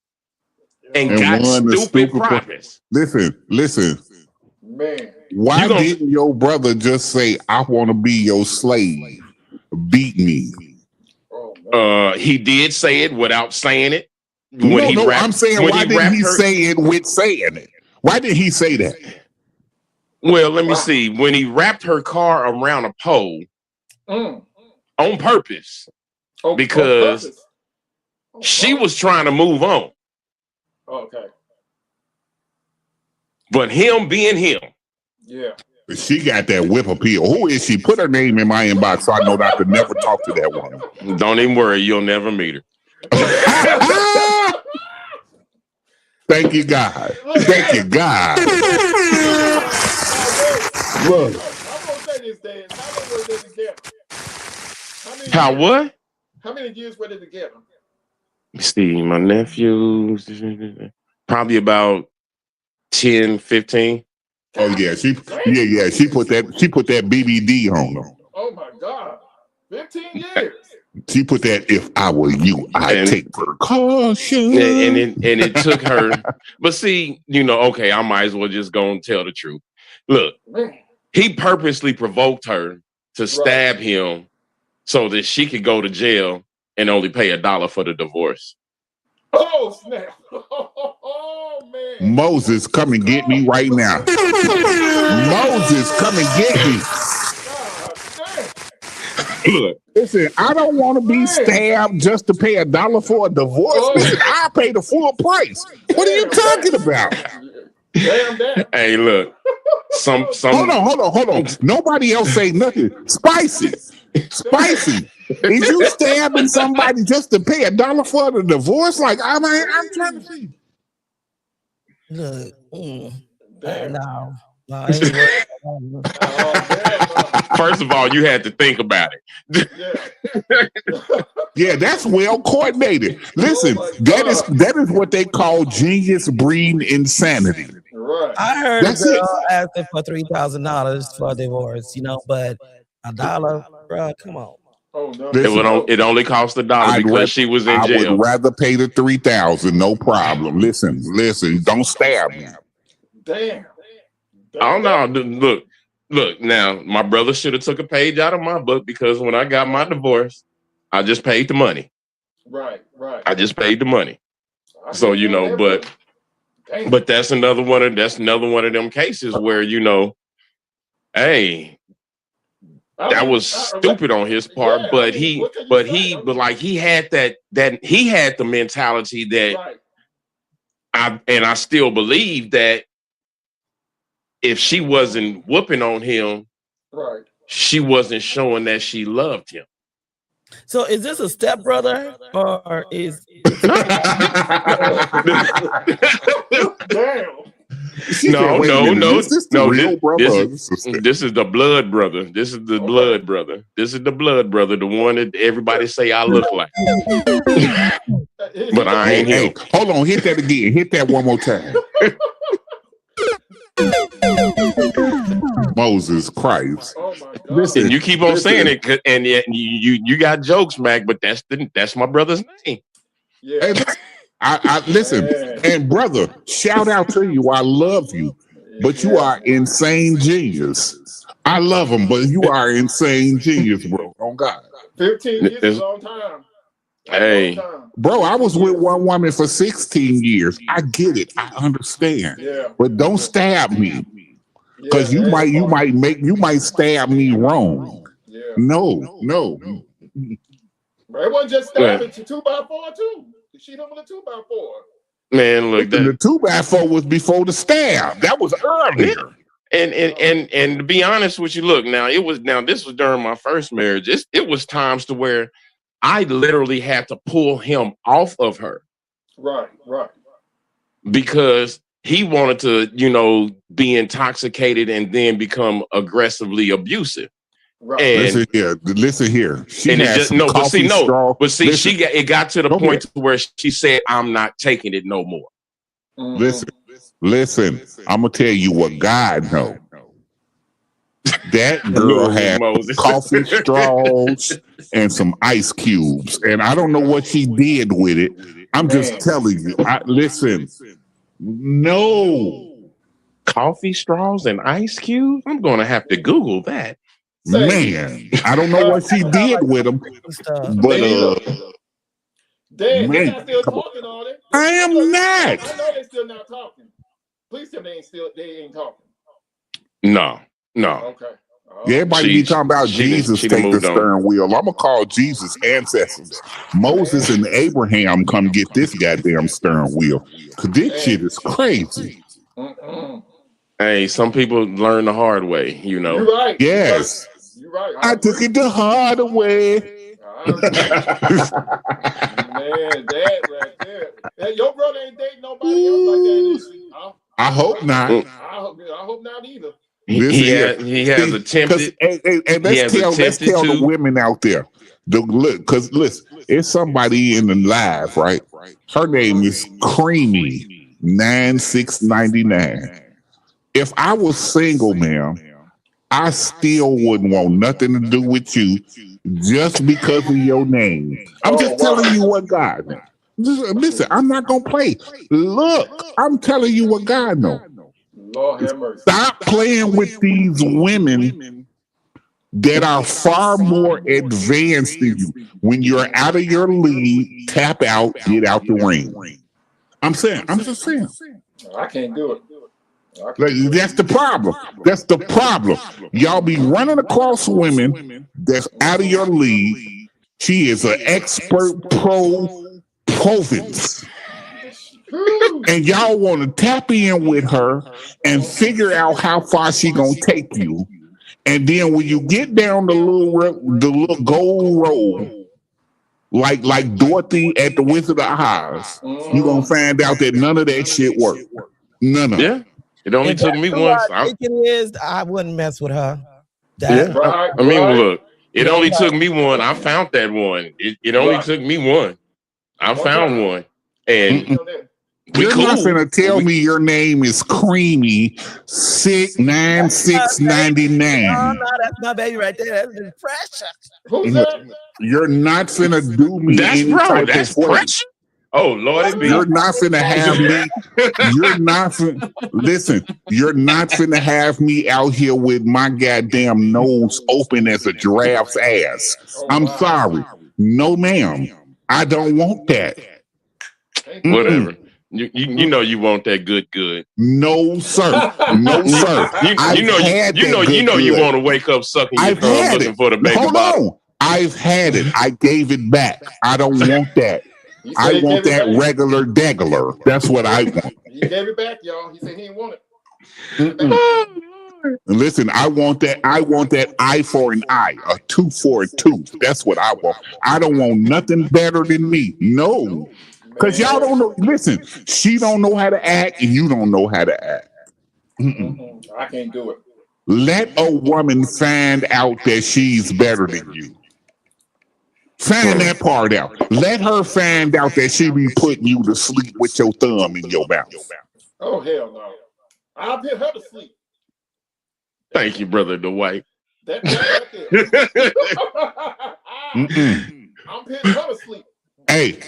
and got stupid profits. Listen, man. Why didn't your brother just say, "I want to be your slave, beat me"? He did say it without saying it. I'm saying, why didn't he say it with saying it? Why did he say that? Well, let me see. When he wrapped her car around a pole on purpose, because she was trying to move on. Okay. But him being him. Yeah. She got that whip appeal. Who is she? Put her name in my inbox so I know that I could never talk to that woman. Don't even worry. You'll never meet her. Thank you, God. Thank you, God. Look, I'm gonna say this, Dan. How long were they together? How what? How many years were they together? Steve, my nephew, probably about 10, 15. Oh yeah, she put that BBD on them. Oh my God, 15 years. She put that. If I were you, I'd take precaution. And it took her. But see, okay, I might as well just go and tell the truth. Look, he purposely provoked her to stab him so that she could go to jail and only pay $1 for the divorce. Oh snap! Oh man! Moses, come and get me right now. Moses, come and get me. Look, Listen, I don't want to be stabbed just to pay $1 for a divorce. Listen, I'll pay the full price. What are you talking about? Damn that! hey, look. Some. Hold on. Nobody else say nothing. Spicy. Is you stabbing somebody just to pay $1 for the divorce? Like, I'm trying to see. Look, Damn. no, I ain't worried. First of all, you had to think about it. Yeah, that's well coordinated. Listen, that is what they call genius breed insanity. Right. I heard That's a girl asking for $3,000 for a divorce, but $1, bro, come on. Oh no! It only cost $1 because she was in jail. I would rather pay the $3,000, no problem. Listen, don't stab me. Damn. I don't know. Look. Now, my brother should have took a page out of my book because when I got my divorce, I just paid the money. Right. I just paid the money. So but that's another one of them cases where hey. That was stupid on his part, but he had the mentality that I still believe that if she wasn't whooping on him, she wasn't showing that she loved him. So is this a stepbrother or is damn? No. This is the real brother. This is the blood brother. This is the blood brother. This is the blood brother, the one that everybody say I look like. But I ain't him. Hold on, hit that again. Hit that one more time. Moses Christ. Oh my God. Listen, and you keep on saying it, and yet you got jokes, Mac, but that's my brother's name. Yeah. I listen, and brother, shout out to you. I love you, but you are insane genius. I love him, but you are insane genius, bro. On God. 15 years is a long time. Hey, bro, I was with one woman for 16 years. I get it. I understand. Yeah. But don't stab me. Because you might stab me wrong. Yeah. No. But it wasn't just stabbing to 2x4 too. She hit him with a 2x4. Man, look, the 2x4 was before the stab. That was earlier. And to be honest with you, look, this was during my first marriage. It was times to where I literally had to pull him off of her. Right. Because he wanted to, be intoxicated and then become aggressively abusive. Right. And listen here. It got to the point where she said, "I'm not taking it no more." Mm-hmm. Listen. I'm gonna tell you what God knows. That girl had coffee straws and some ice cubes, and I don't know what she did with it. I'm just telling you. Listen. No. Coffee straws and ice cubes? I'm going to have to Google that. Man, I don't know what she did with them, but they're not still talking, are they? I am not. I know they're still not talking. Please tell me they ain't talking. No. Okay. Everybody be talking about Jesus take the steering wheel. I'm gonna call Jesus ancestors. Moses and Abraham come get this goddamn steering wheel. Cause this shit is crazy. Hey, some people learn the hard way, You're right. Yes. You're right. I took it the hard way. Man, that right there. Hey, your brother ain't dating nobody else like that, is he? I hope not. I hope not either. He has attempted. And let's tell the women out there. Because listen, it's somebody in the live, right? Her name is Creamy 9699. If I was single, ma'am, I still wouldn't want nothing to do with you just because of your name. I'm just telling you what God knows. Listen, I'm not gonna play. Look, I'm telling you what God knows. Lord have mercy. Stop playing with these women that are far more advanced than you. When you're out of your league, tap out, get out the ring. I'm just saying. I can't do it. That's the problem. That's the problem. Y'all be running across women that's out of your league. She is an expert pro province. And y'all want to tap in with her and figure out how far she gonna take you. And then when you get down the little gold road, like Dorothy at the Wizard of Oz, you gonna find out that none of that shit worked. None of it. Yeah. It only took me once. I wouldn't mess with her. I mean, look, it only took me one. I found that one. It only took me one. I found one. And you're not gonna tell me your name is Creamy 9699. No, that's my baby right there. That's pressure. Who's that? You're not finna do me any type of pressure. Oh Lord, you're not finna have me. You're not finna listen. You're not finna have me out here with my goddamn nose open as a giraffe's ass. I'm sorry, no, ma'am. I don't want that. Whatever. You know you want that good. No sir, no sir. You want to wake up sucking your thumb looking for the baby bottle. I've had it. I gave it back. I don't want that. I want that regular degular. That's what I want. He gave it back, y'all. He said he didn't want it. Listen, I want that eye for an eye, a tooth for a tooth. That's what I want. I don't want nothing better than me. No. Because y'all don't know. Listen, she don't know how to act and you don't know how to act. I can't do it. Let a woman find out that she's better than you. Find that part out. Let her find out that she be putting you to sleep with your thumb in your mouth. Oh, hell no. I'll put her to sleep. Thank you, Brother Dwight. That right there. I'm putting her to sleep. Hey,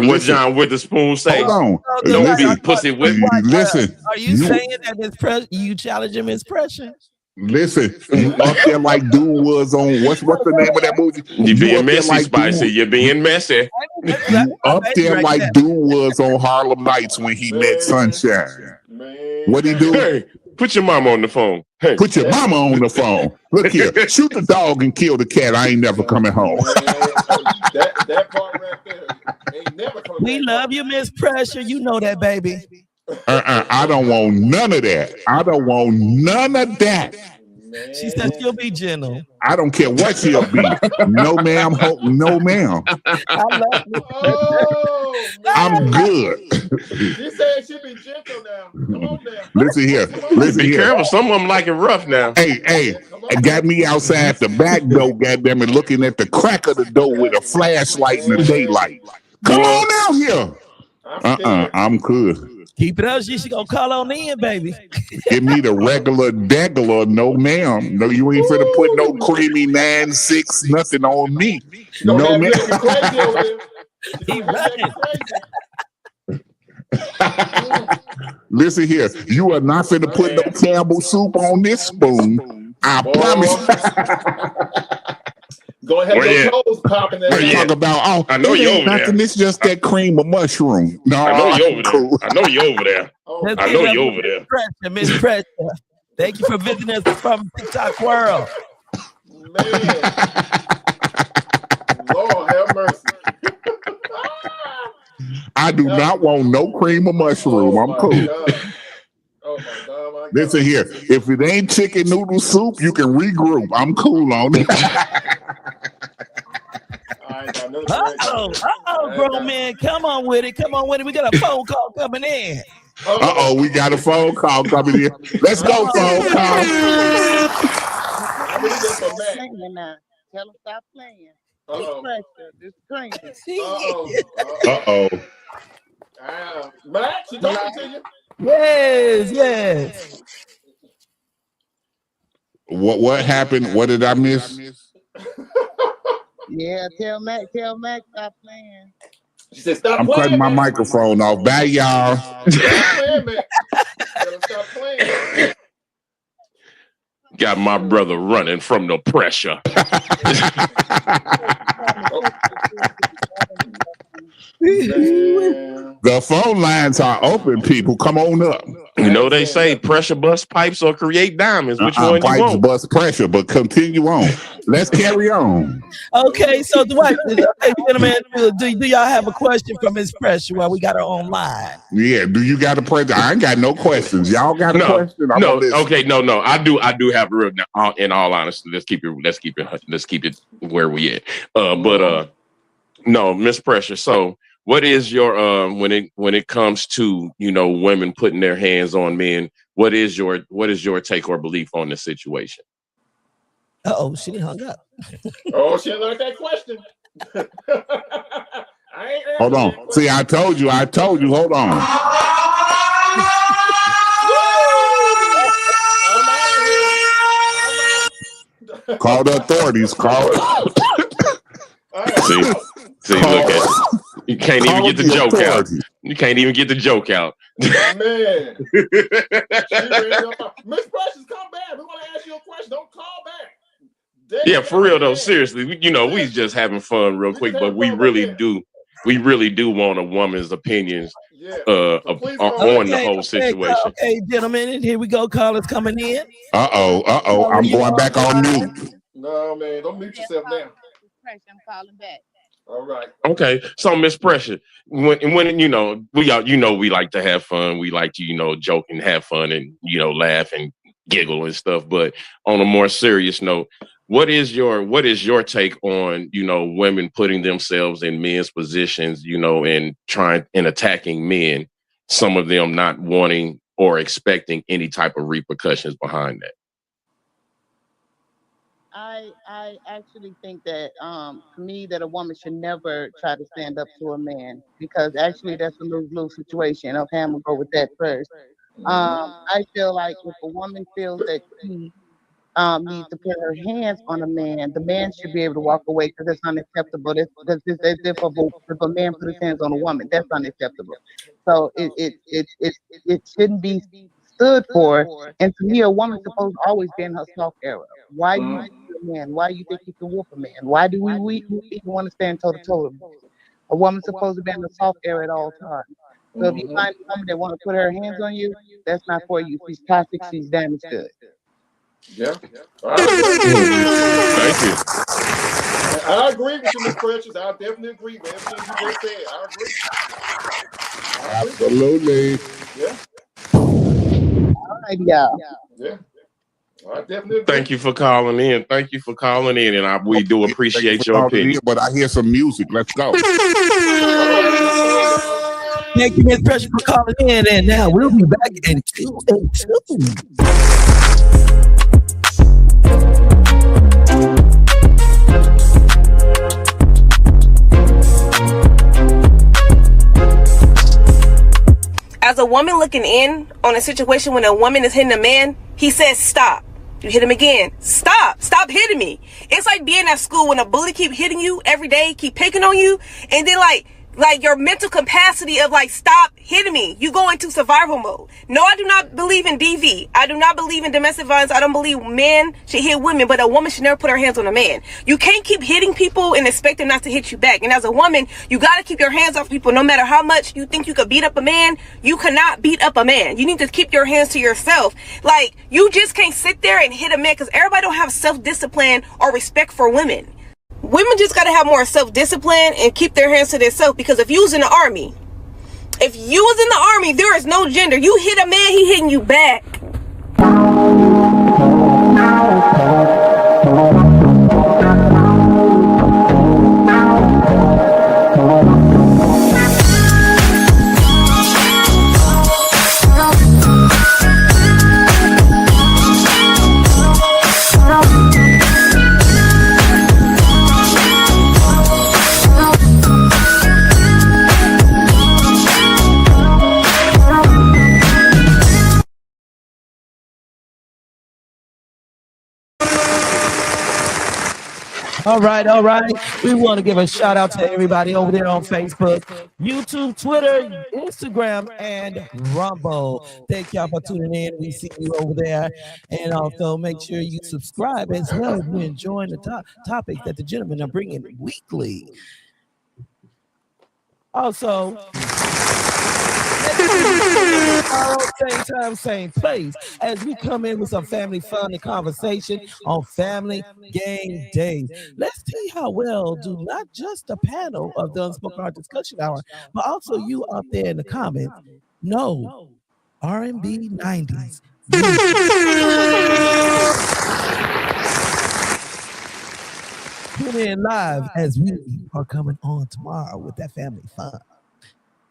what John Witherspoon say? Hold on. Don't be pussy with me. Listen. Are you saying that you challenging Miss Pressure? Listen, you up there like dude was on what's the name of that movie? You being messy, like Spicy. You're being messy. You up there like dude was on Harlem Nights when he met Sunshine. What'd he do? Hey, put your mama on the phone. Hey. Put your mama on the phone. Look here, shoot the dog and kill the cat. I ain't never coming home. That part right there ain't never coming. We love you, Miss Pressure. You know that, baby. I don't want none of that. I don't want none of that. She said she'll be gentle. I don't care what she'll be. No, ma'am. No, ma'am. I love you. Oh, I'm good. She said she'll be gentle now. Come on now. Listen here. Be careful. Some of them like it rough now. Hey, it got me outside the back door, goddamn it, looking at the crack of the door with a flashlight in the daylight. Come on out here. I'm good. Keep it up. She gonna call on in, baby. Give me the regular degular. No, ma'am. No, you ain't finna put no creamy 9-6 nothing on me. No, ma'am. He running. Listen here. You are not finna put no Campbell soup on this spoon. I promise. Go ahead, your toes popping there. Talk about, I know you over nothing. there. It's just that cream of mushroom. No, I know you over there. I know you over there. I know you over there. Miss Pressure. Thank you for visiting us from TikTok world. Man. Lord have mercy. I do not want no cream of mushroom. I'm cool. Oh my God. Listen here. If it ain't chicken noodle soup, you can regroup. I'm cool on it. Grown man. Come on with it. We got a phone call coming in. We got a phone call coming in. Let's go, phone call. Tell him stop playing. This crazy. Max, she talking to you? Yes. What happened? What did I miss? Yeah, tell Mac stop playing. She said stop I'm playing. cutting my microphone off. Bye, y'all. Stop playing, man. Stop playing. Got my brother running from the pressure. The phone lines are open, people. Come on up. You know they say pressure bust pipes or create diamonds. Which one you pipes want? bust pressure, but continue on. Let's carry on. Okay, so Dwight, gentlemen, do y'all have a question for Miss Pressure while we got her online? Yeah, do you got a question? I ain't got no questions. Y'all got a question? Okay, no. I do have a real. In all honesty, let's keep it where we at. No, Miss Pressure. So, what is your when it comes to women putting their hands on men? What is your take or belief on the situation? Oh, she hung up. Oh, she learned that question. Hold on. See, I told you. Hold on. Call the authorities. See, look at you. You can't even get the joke out. You can't even get the joke out. Man. Miss Precious, come back. We want to ask you a question. Don't call back. Yeah, for real though. Seriously, we just having fun real quick, but we really do want a woman's opinions on the whole situation. Okay, gentlemen, here we go. Callers coming in. Uh-oh. I'm going back on mute. No, man, don't mute yourself now. I'm calling back. All right. Okay. So Miss Pressure, when we like to have fun, we like to joke and have fun and laugh and giggle and stuff. But on a more serious note, what is your take on women putting themselves in men's positions, and trying and attacking men? Some of them not wanting or expecting any type of repercussions behind that. I actually think that for me that a woman should never try to stand up to a man, because actually that's a lose-lose situation. Okay, I'm gonna go with that first. I feel like if a woman feels that she needs to put her hands on a man, the man should be able to walk away, because it's unacceptable. It's as if a man put his hands on a woman, that's unacceptable. So it shouldn't be stood for. And to me, a woman's supposed to always be in her soft era. Why you a man? Why you think you can whoop a man? Why do we even want to stand toe to toe with a man? A woman's supposed to be in the soft era at all times. So if you find a woman that want to put her hands on you, that's not for you. She's toxic. She's damaged good. Yeah. Thank you. I agree with you, Miss Precious. I definitely agree with everything you just said. I agree. Absolutely. Yeah. All right, y'all. Yeah. I definitely agree. Thank you for calling in. And we do appreciate your opinion. But I hear some music. Let's go. Thank you, Miss Pressure, for calling in. And now we'll be back in 2 and 2. As a woman looking in on a situation when a woman is hitting a man, he says stop. You hit him again. Stop hitting me. It's like being at school when a bully keep hitting you every day, keep picking on you, and then like your mental capacity of stop hitting me. You go into survival mode. No, I do not believe in DV. I do not believe in domestic violence. I don't believe men should hit women, but a woman should never put her hands on a man. You can't keep hitting people and expect them not to hit you back. And as a woman, you got to keep your hands off people. No matter how much you think you could beat up a man, you cannot beat up a man. You need to keep your hands to yourself. You just can't sit there and hit a man, because everybody don't have self-discipline or respect for women. Women just got to have more self-discipline and keep their hands to themselves, because if you was in the army, there is no gender. You hit a man, he hitting you back. All right, all right. We want to give a shout out to everybody over there on Facebook, YouTube, Twitter, Instagram, and Rumble. Thank y'all for tuning in. We see you over there. And also make sure you subscribe as well if you're enjoying the topics that the gentlemen are bringing weekly. Also, same time, same place, as we come in with some family fun and conversation on Family Game Day. Let's see how well do not just the panel of the Unspoken Art Discussion Hour, but also you out there in the comments know R&B 90s. Tune in live as we are coming on tomorrow with that family fun.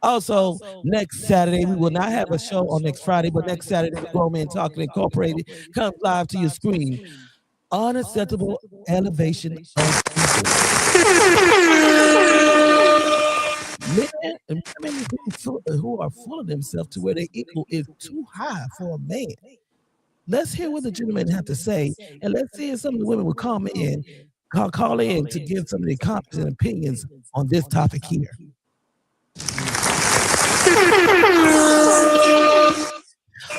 Also, next Saturday, we will not have a show on next Friday, but next Saturday, the Grown Men Talking Incorporated comes live to your screen. Unacceptable elevation of people. Men and women who are full of themselves to where their ego is too high for a man. Let's hear what the gentlemen have to say, and let's see if some of the women will call in to give some of their comments and opinions on this topic here.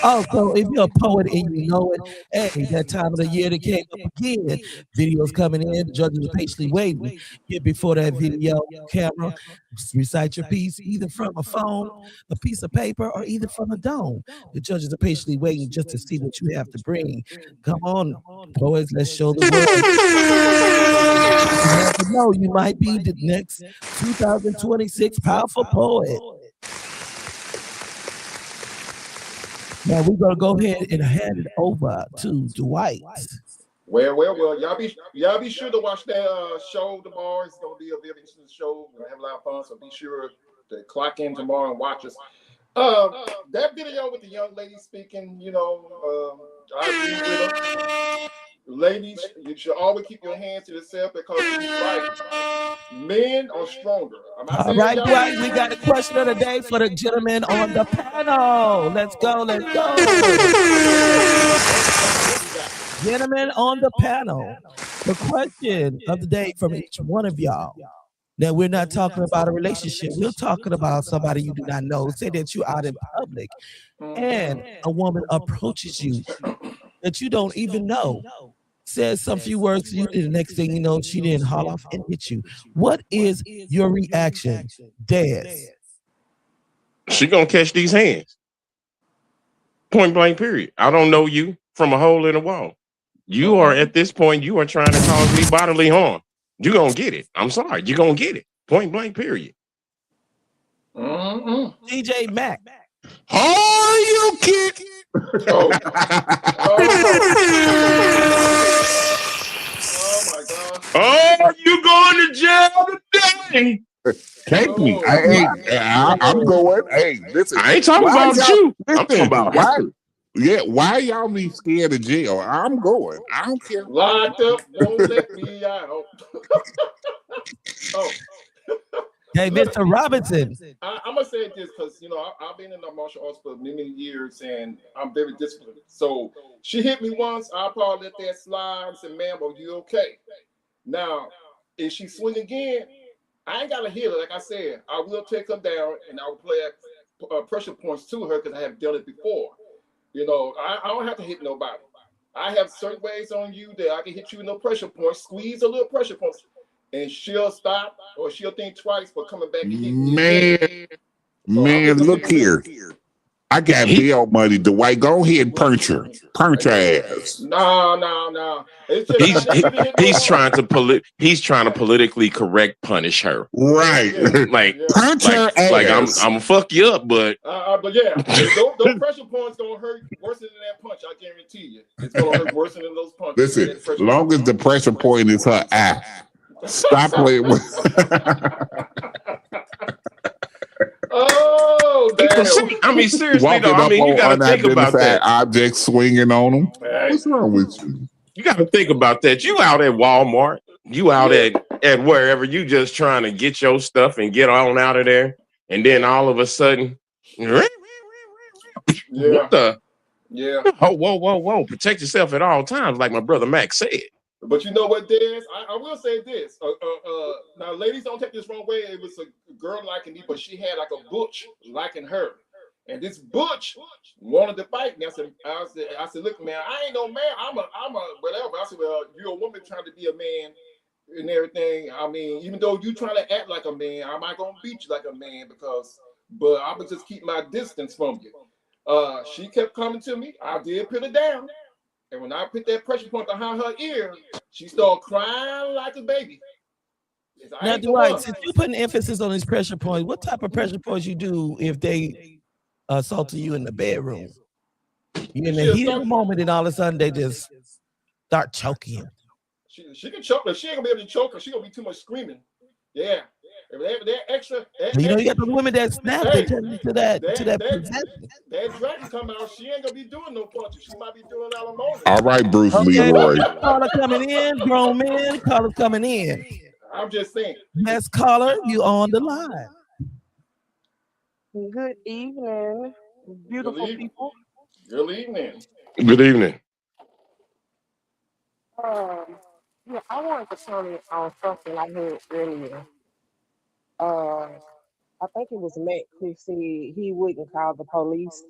Also, if you're a poet and you know it, hey, that time of the year that came up again, videos coming in, the judges are patiently waiting. Get before that video camera, recite your piece either from a phone, a piece of paper, or either from a dome. The judges are patiently waiting just to see what you have to bring. Come on, poets, let's show the world. You never know, you might be the next 2026 powerful poet. Now we're gonna go ahead and hand it over to Dwight. Well, y'all be sure to watch that show tomorrow. It's gonna be a very interesting show. We're gonna have a lot of fun, so be sure to clock in tomorrow and watch us. That video with the young lady speaking, I agree with her. Ladies, you should always keep your hands to yourself because she's right. Men are stronger. All right, Dwight, we got a question of the day for the gentlemen on the panel. Let's go. Gentlemen on the panel, the question of the day from each one of y'all. Now, we're not talking about a relationship. We're talking about somebody you do not know. Say that you're out in public and a woman approaches you that you don't even know, says some few words to you, and the next thing you know, she didn't haul off and hit you. What is your reaction, Dez? She gonna catch these hands. Point blank, period. I don't know you from a hole in the wall. You are, at this point, you are trying to cause me bodily harm. You're gonna get it. I'm sorry. You're gonna get it. Point blank, period. DJ Mac. Are you kidding? Oh my God. Oh, you going to jail today? Take me. I'm going. Hey, listen. I ain't talking about you. I'm talking about her. Yeah, why y'all be scared of jail? I'm going. I don't care. Locked up, won't let me out. Hey, Mr. Robinson. I'm gonna say this because I've been in the martial arts for many years and I'm very disciplined. So she hit me once, I'll probably let that slide and say, "Ma'am, are you okay?" Now, if she swing again, I ain't gotta hit her. Like I said, I will take her down and I will play pressure points to her because I have done it before. I don't have to hit nobody. I have certain ways on you that I can hit you with no pressure points, squeeze a little pressure points, and she'll stop or she'll think twice for coming back and hitting me. Man, look here. I got bail money. Dwight, go ahead and punch her. Punch her ass. No. He's trying to politically correct punish her. Right. Punch her ass. Like I'm gonna fuck you up, but yeah, those pressure points gonna hurt worse than that punch. I guarantee you, it's gonna hurt worse than those punches. Listen, as long as the pressure point is her eye, stop playing with. Oh, damn. I mean, seriously, walking though. I mean, you got to think about that. Objects swinging on them. What's wrong with you? You got to think about that. You out at Walmart. You out at wherever. You just trying to get your stuff and get on out of there. And then all of a sudden, what the? Yeah. Oh, whoa. Protect yourself at all times, like my brother Max said. But you know what, Des? I will say this. Now, ladies, don't take this wrong way. It was a girl liking me, but she had like a butch liking her. And this butch wanted to fight me. I said, look, man, I ain't no man. I'm a whatever. I said, well, you're a woman trying to be a man and everything. I mean, even though you trying to act like a man, I'm not gonna beat you like a man but I would just keep my distance from you. She kept coming to me. I did put her down. And when I put that pressure point behind her ear, she started crying like a baby. Now, Dwight, since you're putting emphasis on these pressure points, what type of pressure points you do if they assaulted you in the bedroom? You're in the heat of the moment, and all of a sudden they just start choking you. She can choke her. She ain't gonna be able to choke her. She gonna be too much screaming. Yeah. They're extra. You know, you got the women that snap to that possession. That dragon coming out, she ain't gonna be doing no punches. She might be doing alimony. All right, Bruce Leroy. Caller coming in, grown men. Caller coming in. I'm just saying. Yes, caller, you on the line. Good evening, beautiful people. Good evening. Good evening. Yeah, I wanted to comment on something I heard earlier. I think it was Matt who said he wouldn't call the police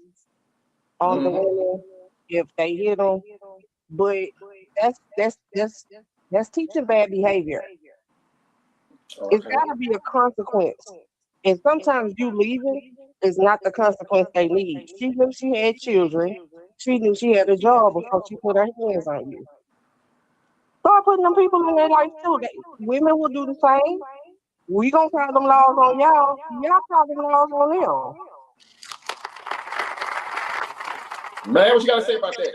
on the women if they hit them, but that's teaching bad behavior. Okay. It's got to be a consequence, and sometimes you leaving is not the consequence they need. She knew she had children. She knew she had a job before she put her hands on you. Start putting them people in their life too. Women will do the same. We gonna call them laws on y'all. Y'all call them laws on them. Man, what you gotta say about that?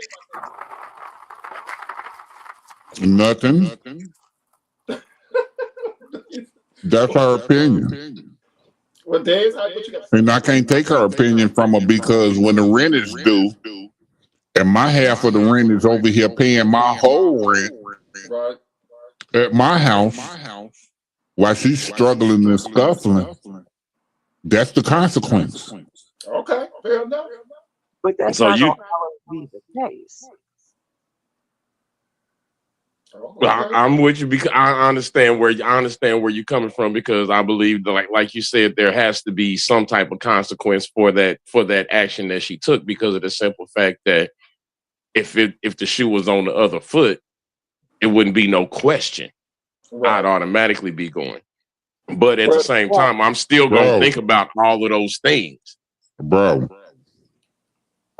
Nothing. That's her opinion. Well, Dave, what you got? And I can't take her opinion from her because when the rent is due, and my half of the rent is over here paying my whole rent at my house, while she's struggling and scuffling, that's the consequence. Okay, fair enough. But that's not gonna always be the case. Well, I'm with you because I understand where you're coming from, because I believe that, like you said, there has to be some type of consequence for that action that she took, because of the simple fact that if the shoe was on the other foot, it wouldn't be no question. I'd automatically be going. But at the same time, I'm still gonna think about all of those things, bro.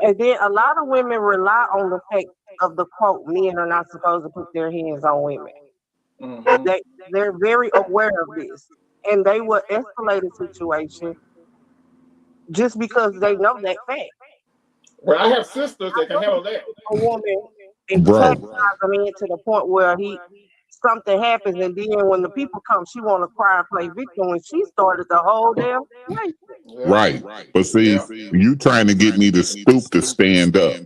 And then a lot of women rely on the fact of the quote, men are not supposed to put their hands on women. They're very aware of this, and they will escalate a situation just because they know that fact. Well, I have sisters that can handle that. A woman antagonize a man to the point where something happens, and then when the people come, she want to cry and play victim when she started the whole damn thing. Right. But see, you trying to get me to stoop to stand up.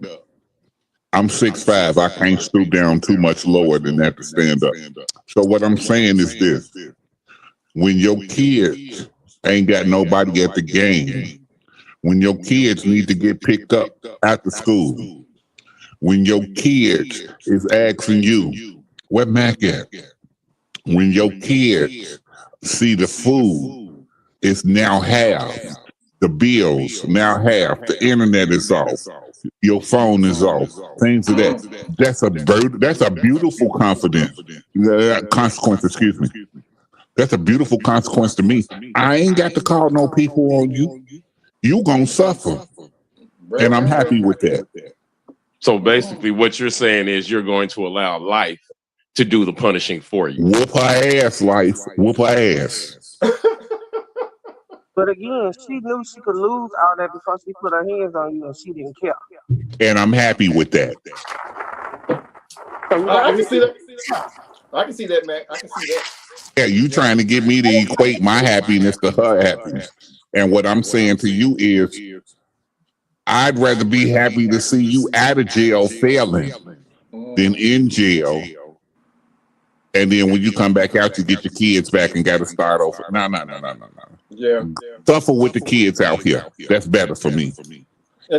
I'm 6'5". I can't stoop down too much lower than that to stand up. So what I'm saying is this. When your kids ain't got nobody at the game, when your kids need to get picked up after school, when your kids is asking you, where Mac at? When your kids see the food is now half, the bills now half, the internet is off, your phone is off, things of that. That's a beautiful consequence, excuse me. That's a beautiful consequence to me. I ain't got to call no people on you. You gonna suffer. And I'm happy with that. So basically what you're saying is you're going to allow life to do the punishing for you. Whoop her ass, life. Whoop her ass. But again, she knew she could lose all that because she put her hands on you and she didn't care. And I'm happy with that. I can see that. I can see that, man. I can see that. Yeah, you trying to get me to equate my happiness to her happiness. And what I'm saying to you is, I'd rather be happy to see you out of jail failing than in jail. And then when you come back out, you get your kids back and got to start over. No. Yeah. Suffer with the kids out here. That's better for me.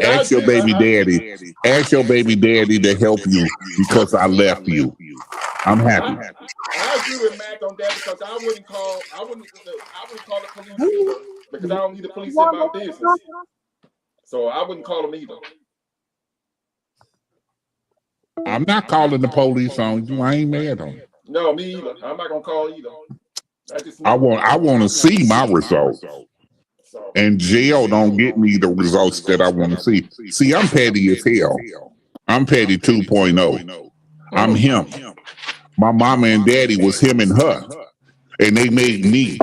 Ask your baby daddy. Ask your baby daddy to help you because I left you. I'm happy. I agree with Mac on that because I wouldn't call the police either because I don't need the police in my business. So I wouldn't call them either. I'm not calling the police on you. I ain't mad on you. No, me either. I'm not gonna call either. I want to see my results. And jail don't get me the results that I want to see. See, I'm petty as hell. I'm petty 2.0. I'm him. My mama and daddy was him and her. And they made me.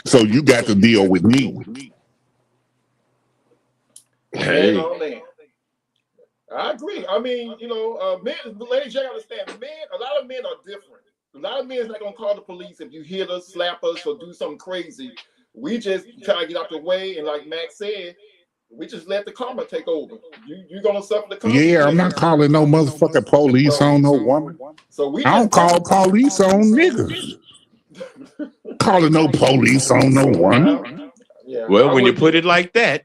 So you got to deal with me. Hey. Man. I agree. I mean, men, ladies, you gotta understand, a lot of men are different. A lot of men is not gonna call the police if you hit us, slap us, or do something crazy. We just try to get out the way, and like Max said, we just let the karma take over. You're gonna suffer the karma. Yeah, I'm not calling no motherfucking police on no woman. So I don't call police on niggas. Calling no police on no woman. Yeah, well, when you put it like that.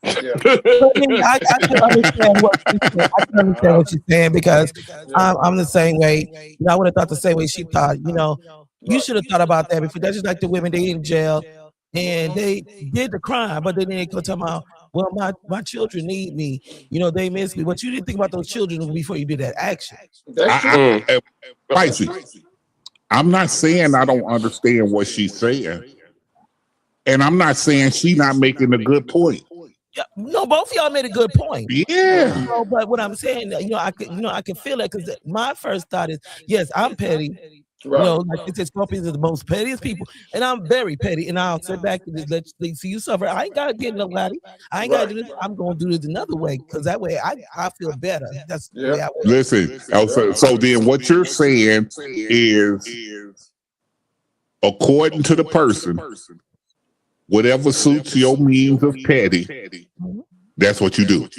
Yeah. I can understand what she's saying. I can understand what she's saying because I'm the same way. I would have thought the same way she thought. You should have thought about that before. That's just like the women, they in jail and they did the crime, but then they go talking about, well, my children need me. They miss me. But you didn't think about those children before you did that action. I'm not saying I don't understand what she's saying. And I'm not saying she's not making a good point. Yeah, no, both of y'all made a good point. Yeah. But what I'm saying, I can feel it because my first thought is, yes, I'm petty. Right. Like they said, Scorpions are the most pettiest people, and I'm very petty. And I'll sit back and just let you see you suffer. I ain't gotta get nobody. I ain't gotta do this. I'm gonna do this another way because that way I feel better. That's the way I would. Listen. So then what you're saying is, according to the person, whatever suits your means of petty, that's what you do.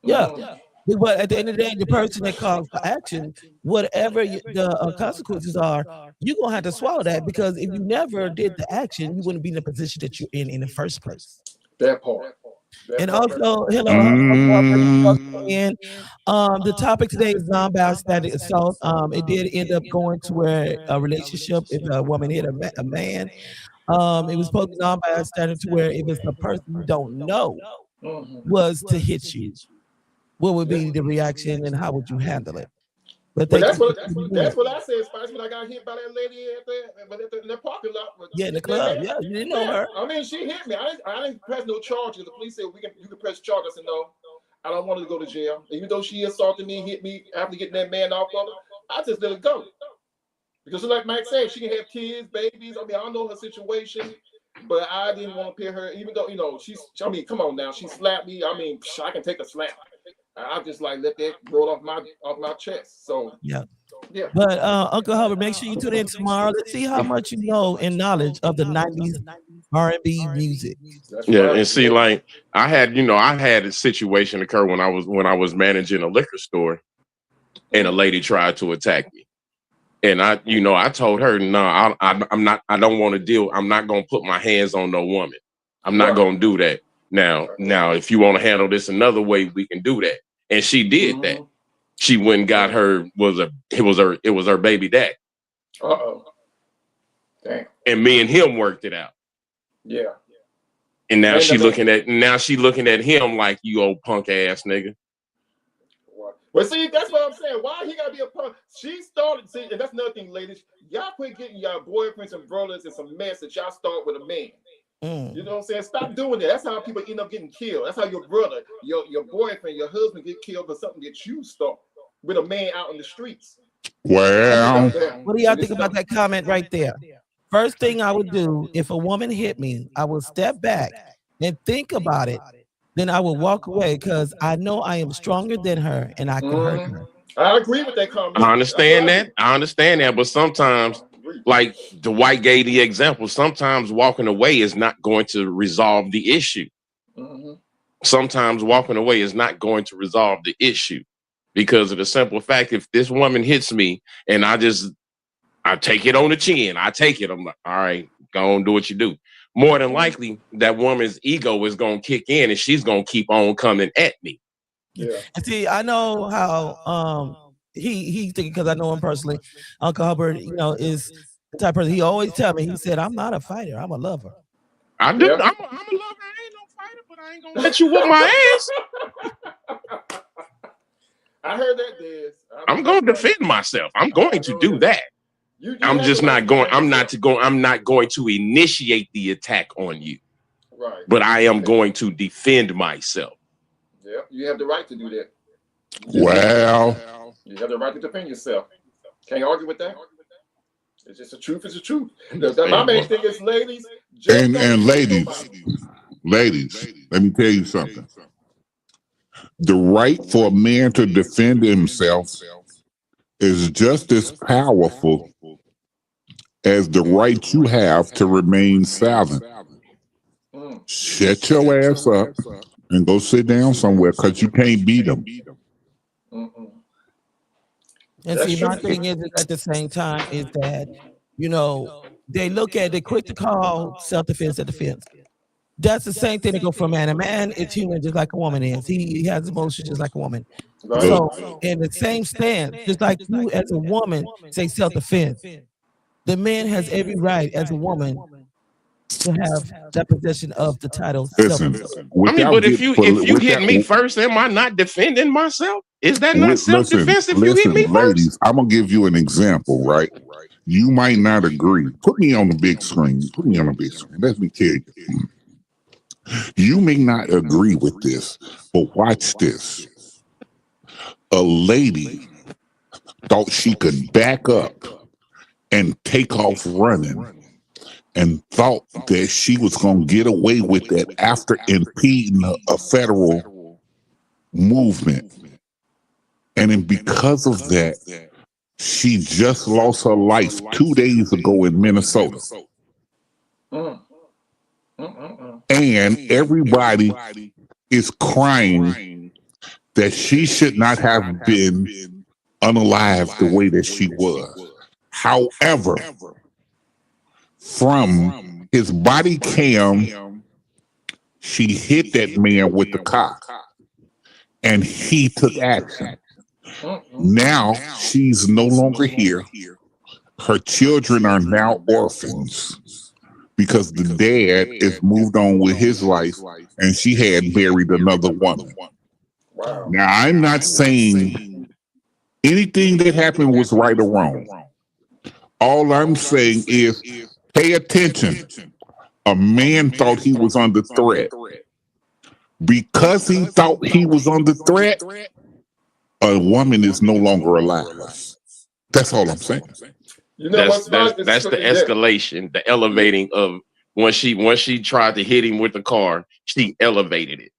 Yeah. But at the end of the day, the person that calls for action, whatever the consequences are, you're going to have to swallow that because if you never did the action, you wouldn't be in the position that you're in the first place. That part. And also, hello, the topic today is non-bystander assault. It did end up going to where a relationship, if a woman hit a man, it was supposed to be non-bystander to where if it's a person you don't know was to hit you, what would be the reaction and how would you handle it? But that's what I said, Spice, when I got hit by that lady in the parking lot. Yeah, in the club. Yeah, you didn't know her. I mean, she hit me. I didn't press no charges. The police said you can press charges. I said no. I don't want her to go to jail. Even though she assaulted me, hit me after getting that man off of her, I just let it go. Because like Mike said, she can have kids, babies. I mean, I don't know her situation, but I didn't want to pay her, even though, come on now. She slapped me. I mean, I can take a slap. I just like let that roll off my chest. So yeah. But Uncle Hubbard, make sure you tune in tomorrow. Let's see how much you know in knowledge of the 90s R&B music. Yeah, and see, like I had a situation occur when I was managing a liquor store, and a lady tried to attack me, and I told her, no, I'm not. I don't want to deal. I'm not gonna put my hands on no woman. I'm not gonna do that. Now, if you want to handle this another way, we can do that. And she did that. She went and got her. It was her baby dad. Damn. And me and him worked it out. Yeah. And now she looking at him like, you old punk ass nigga. Well, see, that's what I'm saying. Why he gotta be a punk? She started. See, and that's another thing, ladies. Y'all quit getting y'all boyfriends and brothers in some mess that y'all start with a man. You know what I'm saying? Stop doing that. That's how people end up getting killed. That's how your brother, your boyfriend, your husband get killed for something that you start with a man out in the streets. Well, what do y'all think about that comment right there? First thing I would do if a woman hit me, I would step back and think about it. Then I would walk away because I know I am stronger than her and I can hurt her. I agree with that comment. I understand that, but sometimes, like the white gave the example, sometimes walking away is not going to resolve the issue. Sometimes walking away is not going to resolve the issue because of the simple fact, if this woman hits me and I take it on the chin, I'm like, all right, go on, do what you do. More than likely, that woman's ego is going to kick in and she's going to keep on coming at me. Yeah. And see, I know how he thinking, because I know him personally, Uncle Hubbard, you know, is the type of person. He always tell me, he said, I'm not a fighter, I'm a lover. I do. I'm a lover. I ain't no fighter, but I ain't gonna let you whoop my ass. I heard that, Des. I'm gonna defend myself. I'm going to do that. I'm just not going. I'm not going to initiate the attack on you. Right. But I am going to defend myself. Yeah, you have the right to do that. Well, you have the right to defend yourself. Can't argue with that. It's just the truth. It's the truth. My main thing is, ladies. And ladies, let me tell you something. The right for a man to defend himself is just as powerful as the right you have to remain silent. Shut your ass up and go sit down somewhere, because you can't beat them. And see, my thing is at the same time is that, you know, they look at it quick to call self-defense a defense. That's the same thing to go for a man. A man is human just like a woman is. He has emotions just like a woman. Right. So in the same stand, just like you as a woman say self-defense, the man has every right as a woman to have that possession of the title. Listen, I mean, but if you hit me first, am I not defending myself? Is that not self-defense if you hit me first? Ladies, I'm gonna give you an example, right? You might not agree. Put me on the big screen. Put me on the big screen. Let me tell you. You may not agree with this, but watch this. A lady thought she could back up and take off running, and thought that she was going to get away with that after impeding a federal movement. And then because of that, she just lost her life 2 days ago in Minnesota. And everybody is crying that she should not have been unalived the way that she was. However, from his body cam, she hit that man with the cock, and he took action. Now she's no longer here. Her children are now orphans because the dad is moved on with his life, and she had married another woman. Now, I'm not saying anything that happened was right or wrong. All I'm saying is pay attention. A man thought he was under threat. Because he thought he was under threat, a woman is no longer alive. That's all I'm saying. You know, that's the escalation, the elevating of when she tried to hit him with the car, she elevated it.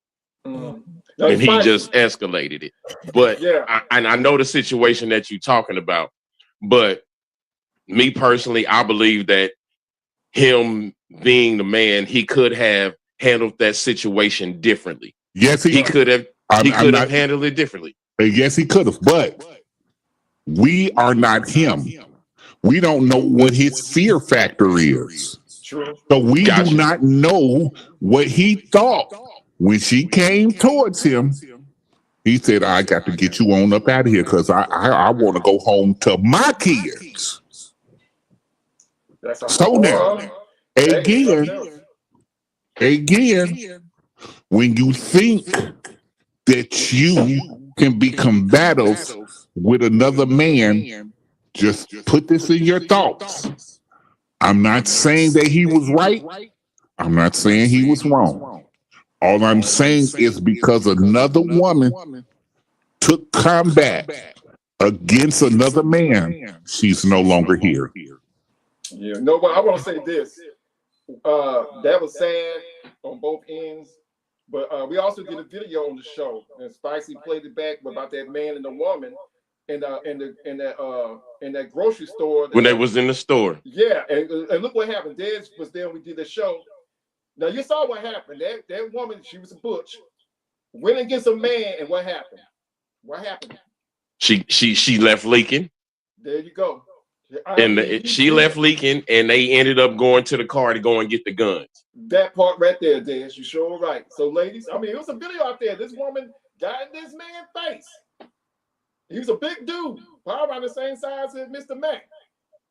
And he just escalated it. But I know the situation that you're talking about. But me personally, I believe that him being the man, he could have handled that situation differently. Yes, he could have. He could have handled it differently. Yes, he could have. But we are not him. We don't know what his fear factor is. True. So we do not know what he thought when she came towards him. He said, I got to get you on up out of here because I want to go home to my kids. So now, again, when you think that you can be combative with another man, just put this in your thoughts. I'm not saying that he was right. I'm not saying he was wrong. All I'm saying is because another woman took combat against another man, she's no longer here. Yeah, no, but I want to say this. That was sad on both ends. But we also did a video on the show, and Spicy played it back about that man and the woman in that grocery store when they was in the store. Yeah, and look what happened. Des was there when we did the show. Now you saw what happened. That woman, she was a butch, went against a man, and what happened? What happened? She left leaking. There you go. She left leaking, and they ended up going to the car to go and get the guns. That part right there, Des, you sure right. So, ladies, I mean, it was a video out there. This woman got in this man's face. He was a big dude, probably around the same size as Mr. Mac.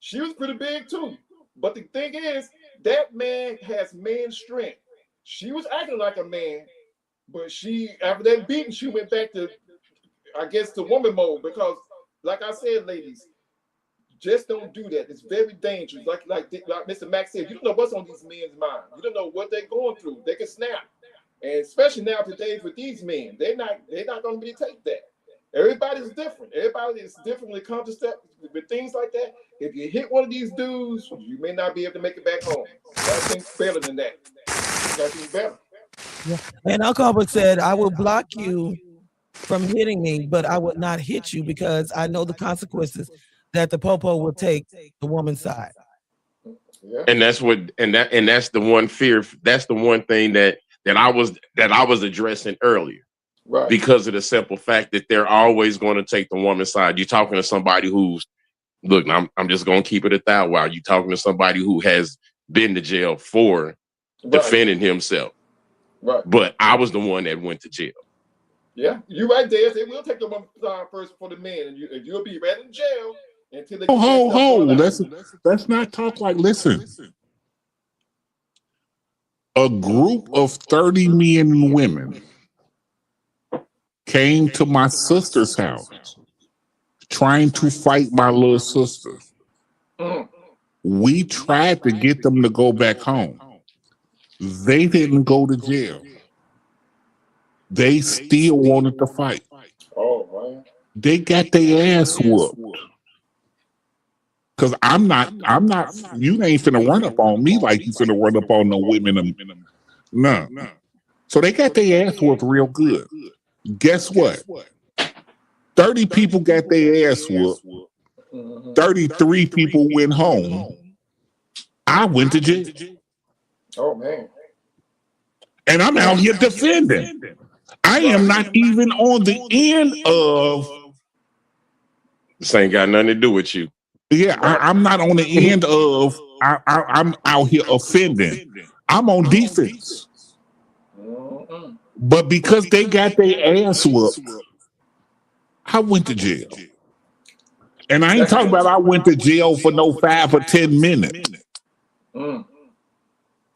She was pretty big too. But the thing is, that man has man strength. She was acting like a man, but she, after that beating, she went back to, I guess, to woman mode. Because, like I said, ladies, just don't do that. It's very dangerous. Like Mr. Max said, you don't know what's on these men's mind. You don't know what they're going through. They can snap. And especially now today with these men, they're not going to really take that. Everybody's different. Everybody is different when it comes to stuff with things like that. If you hit one of these dudes, you may not be able to make it back home. You gotta think better than that. You gotta think better. Yeah. And Uncle Albert said, I will block you from hitting me, but I would not hit you because I know the consequences that the popo will take the woman's side. Yeah. And that's the one fear. That's the one thing that I was addressing earlier. Right. Because of the simple fact that they're always going to take the woman's side. You're talking to somebody who's, look, I'm just going to keep it at that. While you're talking to somebody who has been to jail for defending himself. Right. But I was the one that went to jail. Yeah, you're right there. They will take the woman's side first for the men, and you'll be right in jail until they. Let's not talk like. Listen, a group of 30 men and women came to my sister's house trying to fight my little sister. We tried to get them to go back home. They didn't go to jail. They still wanted to fight. Oh, man. They got their ass whooped. Cause I'm not, you ain't finna run up on me like you finna run up on no women. No. So they got their ass whooped real good. Guess what? 30 people got their ass whooped. 33 people went home. I went to jail. Oh, man. And I'm out here defending. I am not even on the end of. This ain't got nothing to do with you. Yeah, I'm not on the end of. I'm out here offending. I'm on defense. But because they got their ass whooped, I went to jail. And I ain't talking about I went to jail for no 5 or 10 minutes.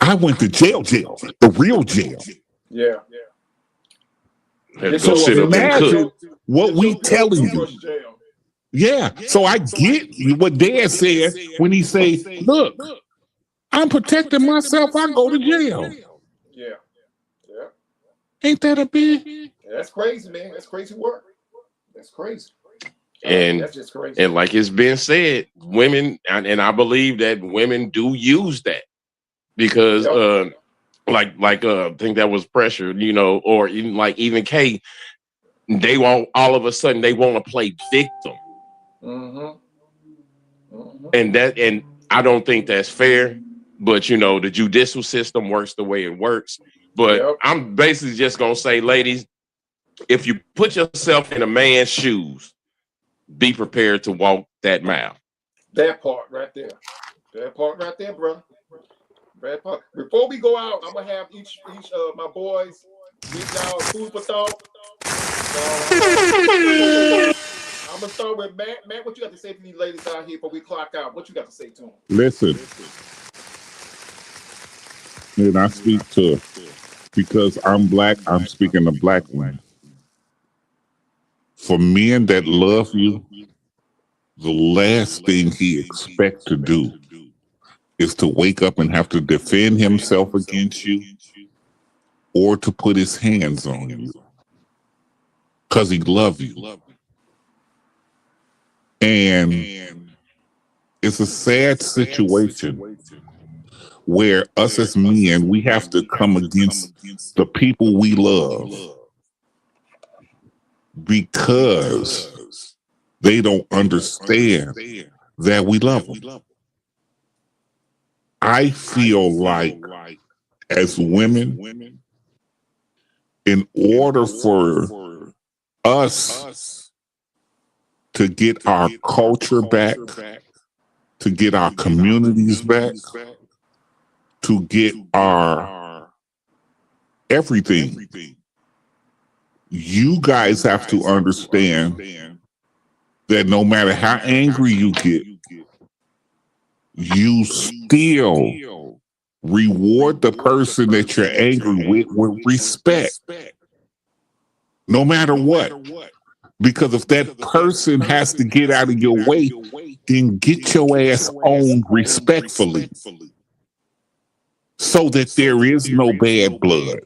I went to jail, the real jail. Yeah. So imagine what we telling you. Yeah. So I get what Dad said when he say, look, I'm protecting myself. I go to jail. Yeah. Yeah. Ain't that a big? Yeah, that's crazy, man. That's crazy work. That's crazy. And that's just crazy. And like it's been said, women, and I believe that women do use that because I think that was pressure, or even Kay, they won't all of a sudden they want to play victim. And I don't think that's fair, but the judicial system works the way it works. But I'm basically just gonna say, ladies, if you put yourself in a man's shoes, be prepared to walk that mile. That part right there. That part right there, bro. That part. Before we go out, I'm gonna have each of my boys give y'all food for thought. I'm gonna start with Matt. Matt, what you got to say to these ladies out here before we clock out? What you got to say to them? Listen. And I speak to, because I'm black, I'm speaking to black women. For men that love you, the last thing he expects to do is to wake up and have to defend himself against you or to put his hands on you because he loves you. And it's a sad situation where us as men, we have to come against the people we love because they don't understand that we love them. I feel like as women, in order for us to get our culture back, to get our communities back, to get our everything, you guys have to understand that no matter how angry you get, you still reward the person that you're angry with respect, no matter what. Because if that person has to get out of your way, then get your ass on respectfully, so that there is no bad blood,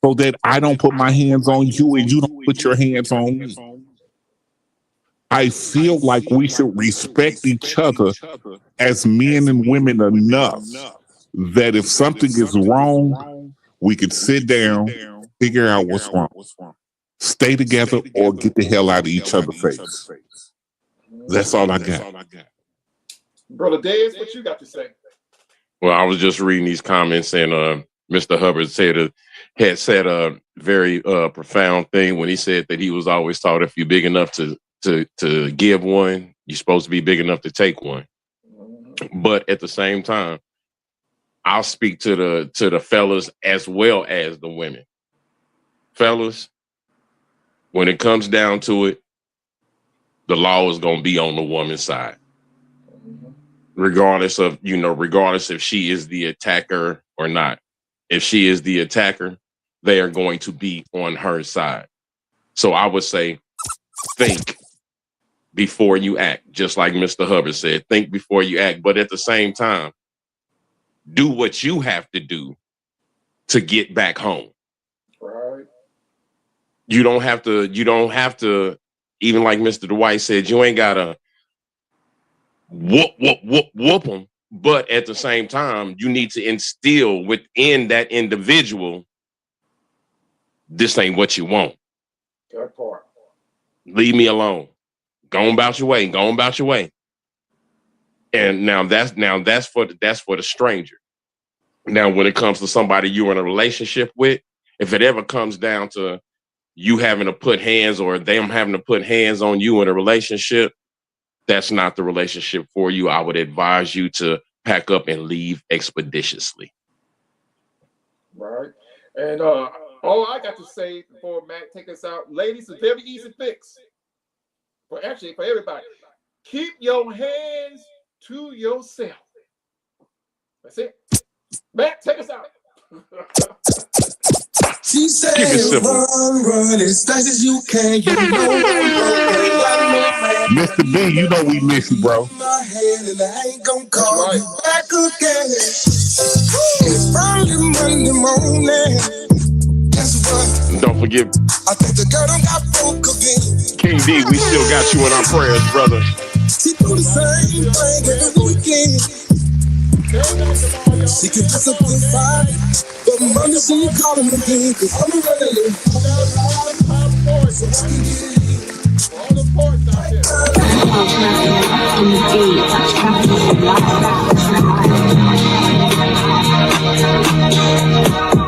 so that I don't put my hands on you and you don't put your hands on me. I feel like we should respect each other as men and women enough that if something is wrong, we can sit down, figure out what's wrong, stay together, or get the hell out of each other's face. That's all I got. Brother Dez, what you got to say? Well, I was just reading these comments, and Mr. Hubbard had said a very profound thing when he said that he was always taught if you're big enough to give one, you're supposed to be big enough to take one. But at the same time, I'll speak to the fellas as well as the women. Fellas, when it comes down to it, the law is going to be on the woman's side. Regardless if she is the attacker or not. If she is the attacker, they are going to be on her side. So I would say, think before you act, just like Mr. Hubbard said, think before you act. But at the same time, do what you have to do to get back home. Right. You don't have to, even like Mr. Dwight said, you ain't gotta whoop them. But at the same time, you need to instill within that individual, this ain't what you want. That part. Leave me alone. Go about your way. Go about your way. And that's for the stranger. Now, when it comes to somebody you're in a relationship with, if it ever comes down to you having to put hands or them having to put hands on you in a relationship, that's not the relationship for you. I would advise you to pack up and leave expeditiously. Right. And all I got to say before Matt take us out, ladies, a very easy fix. For everybody. Keep your hands to yourself. That's it. Matt, take us out. She said, run as fast as you can. You know, Mr. B, you know we miss you, bro. my hand and I ain't gonna call you back again. It's Friday, Monday morning. Guess what? Don't forget, I think the girl done got broke again. King D, we still got you in our prayers, brother. She do the same thing every weekend. She can discipline fine, but Monday she calling me again, cause I'm ready. So I can get it in. All the ports out there.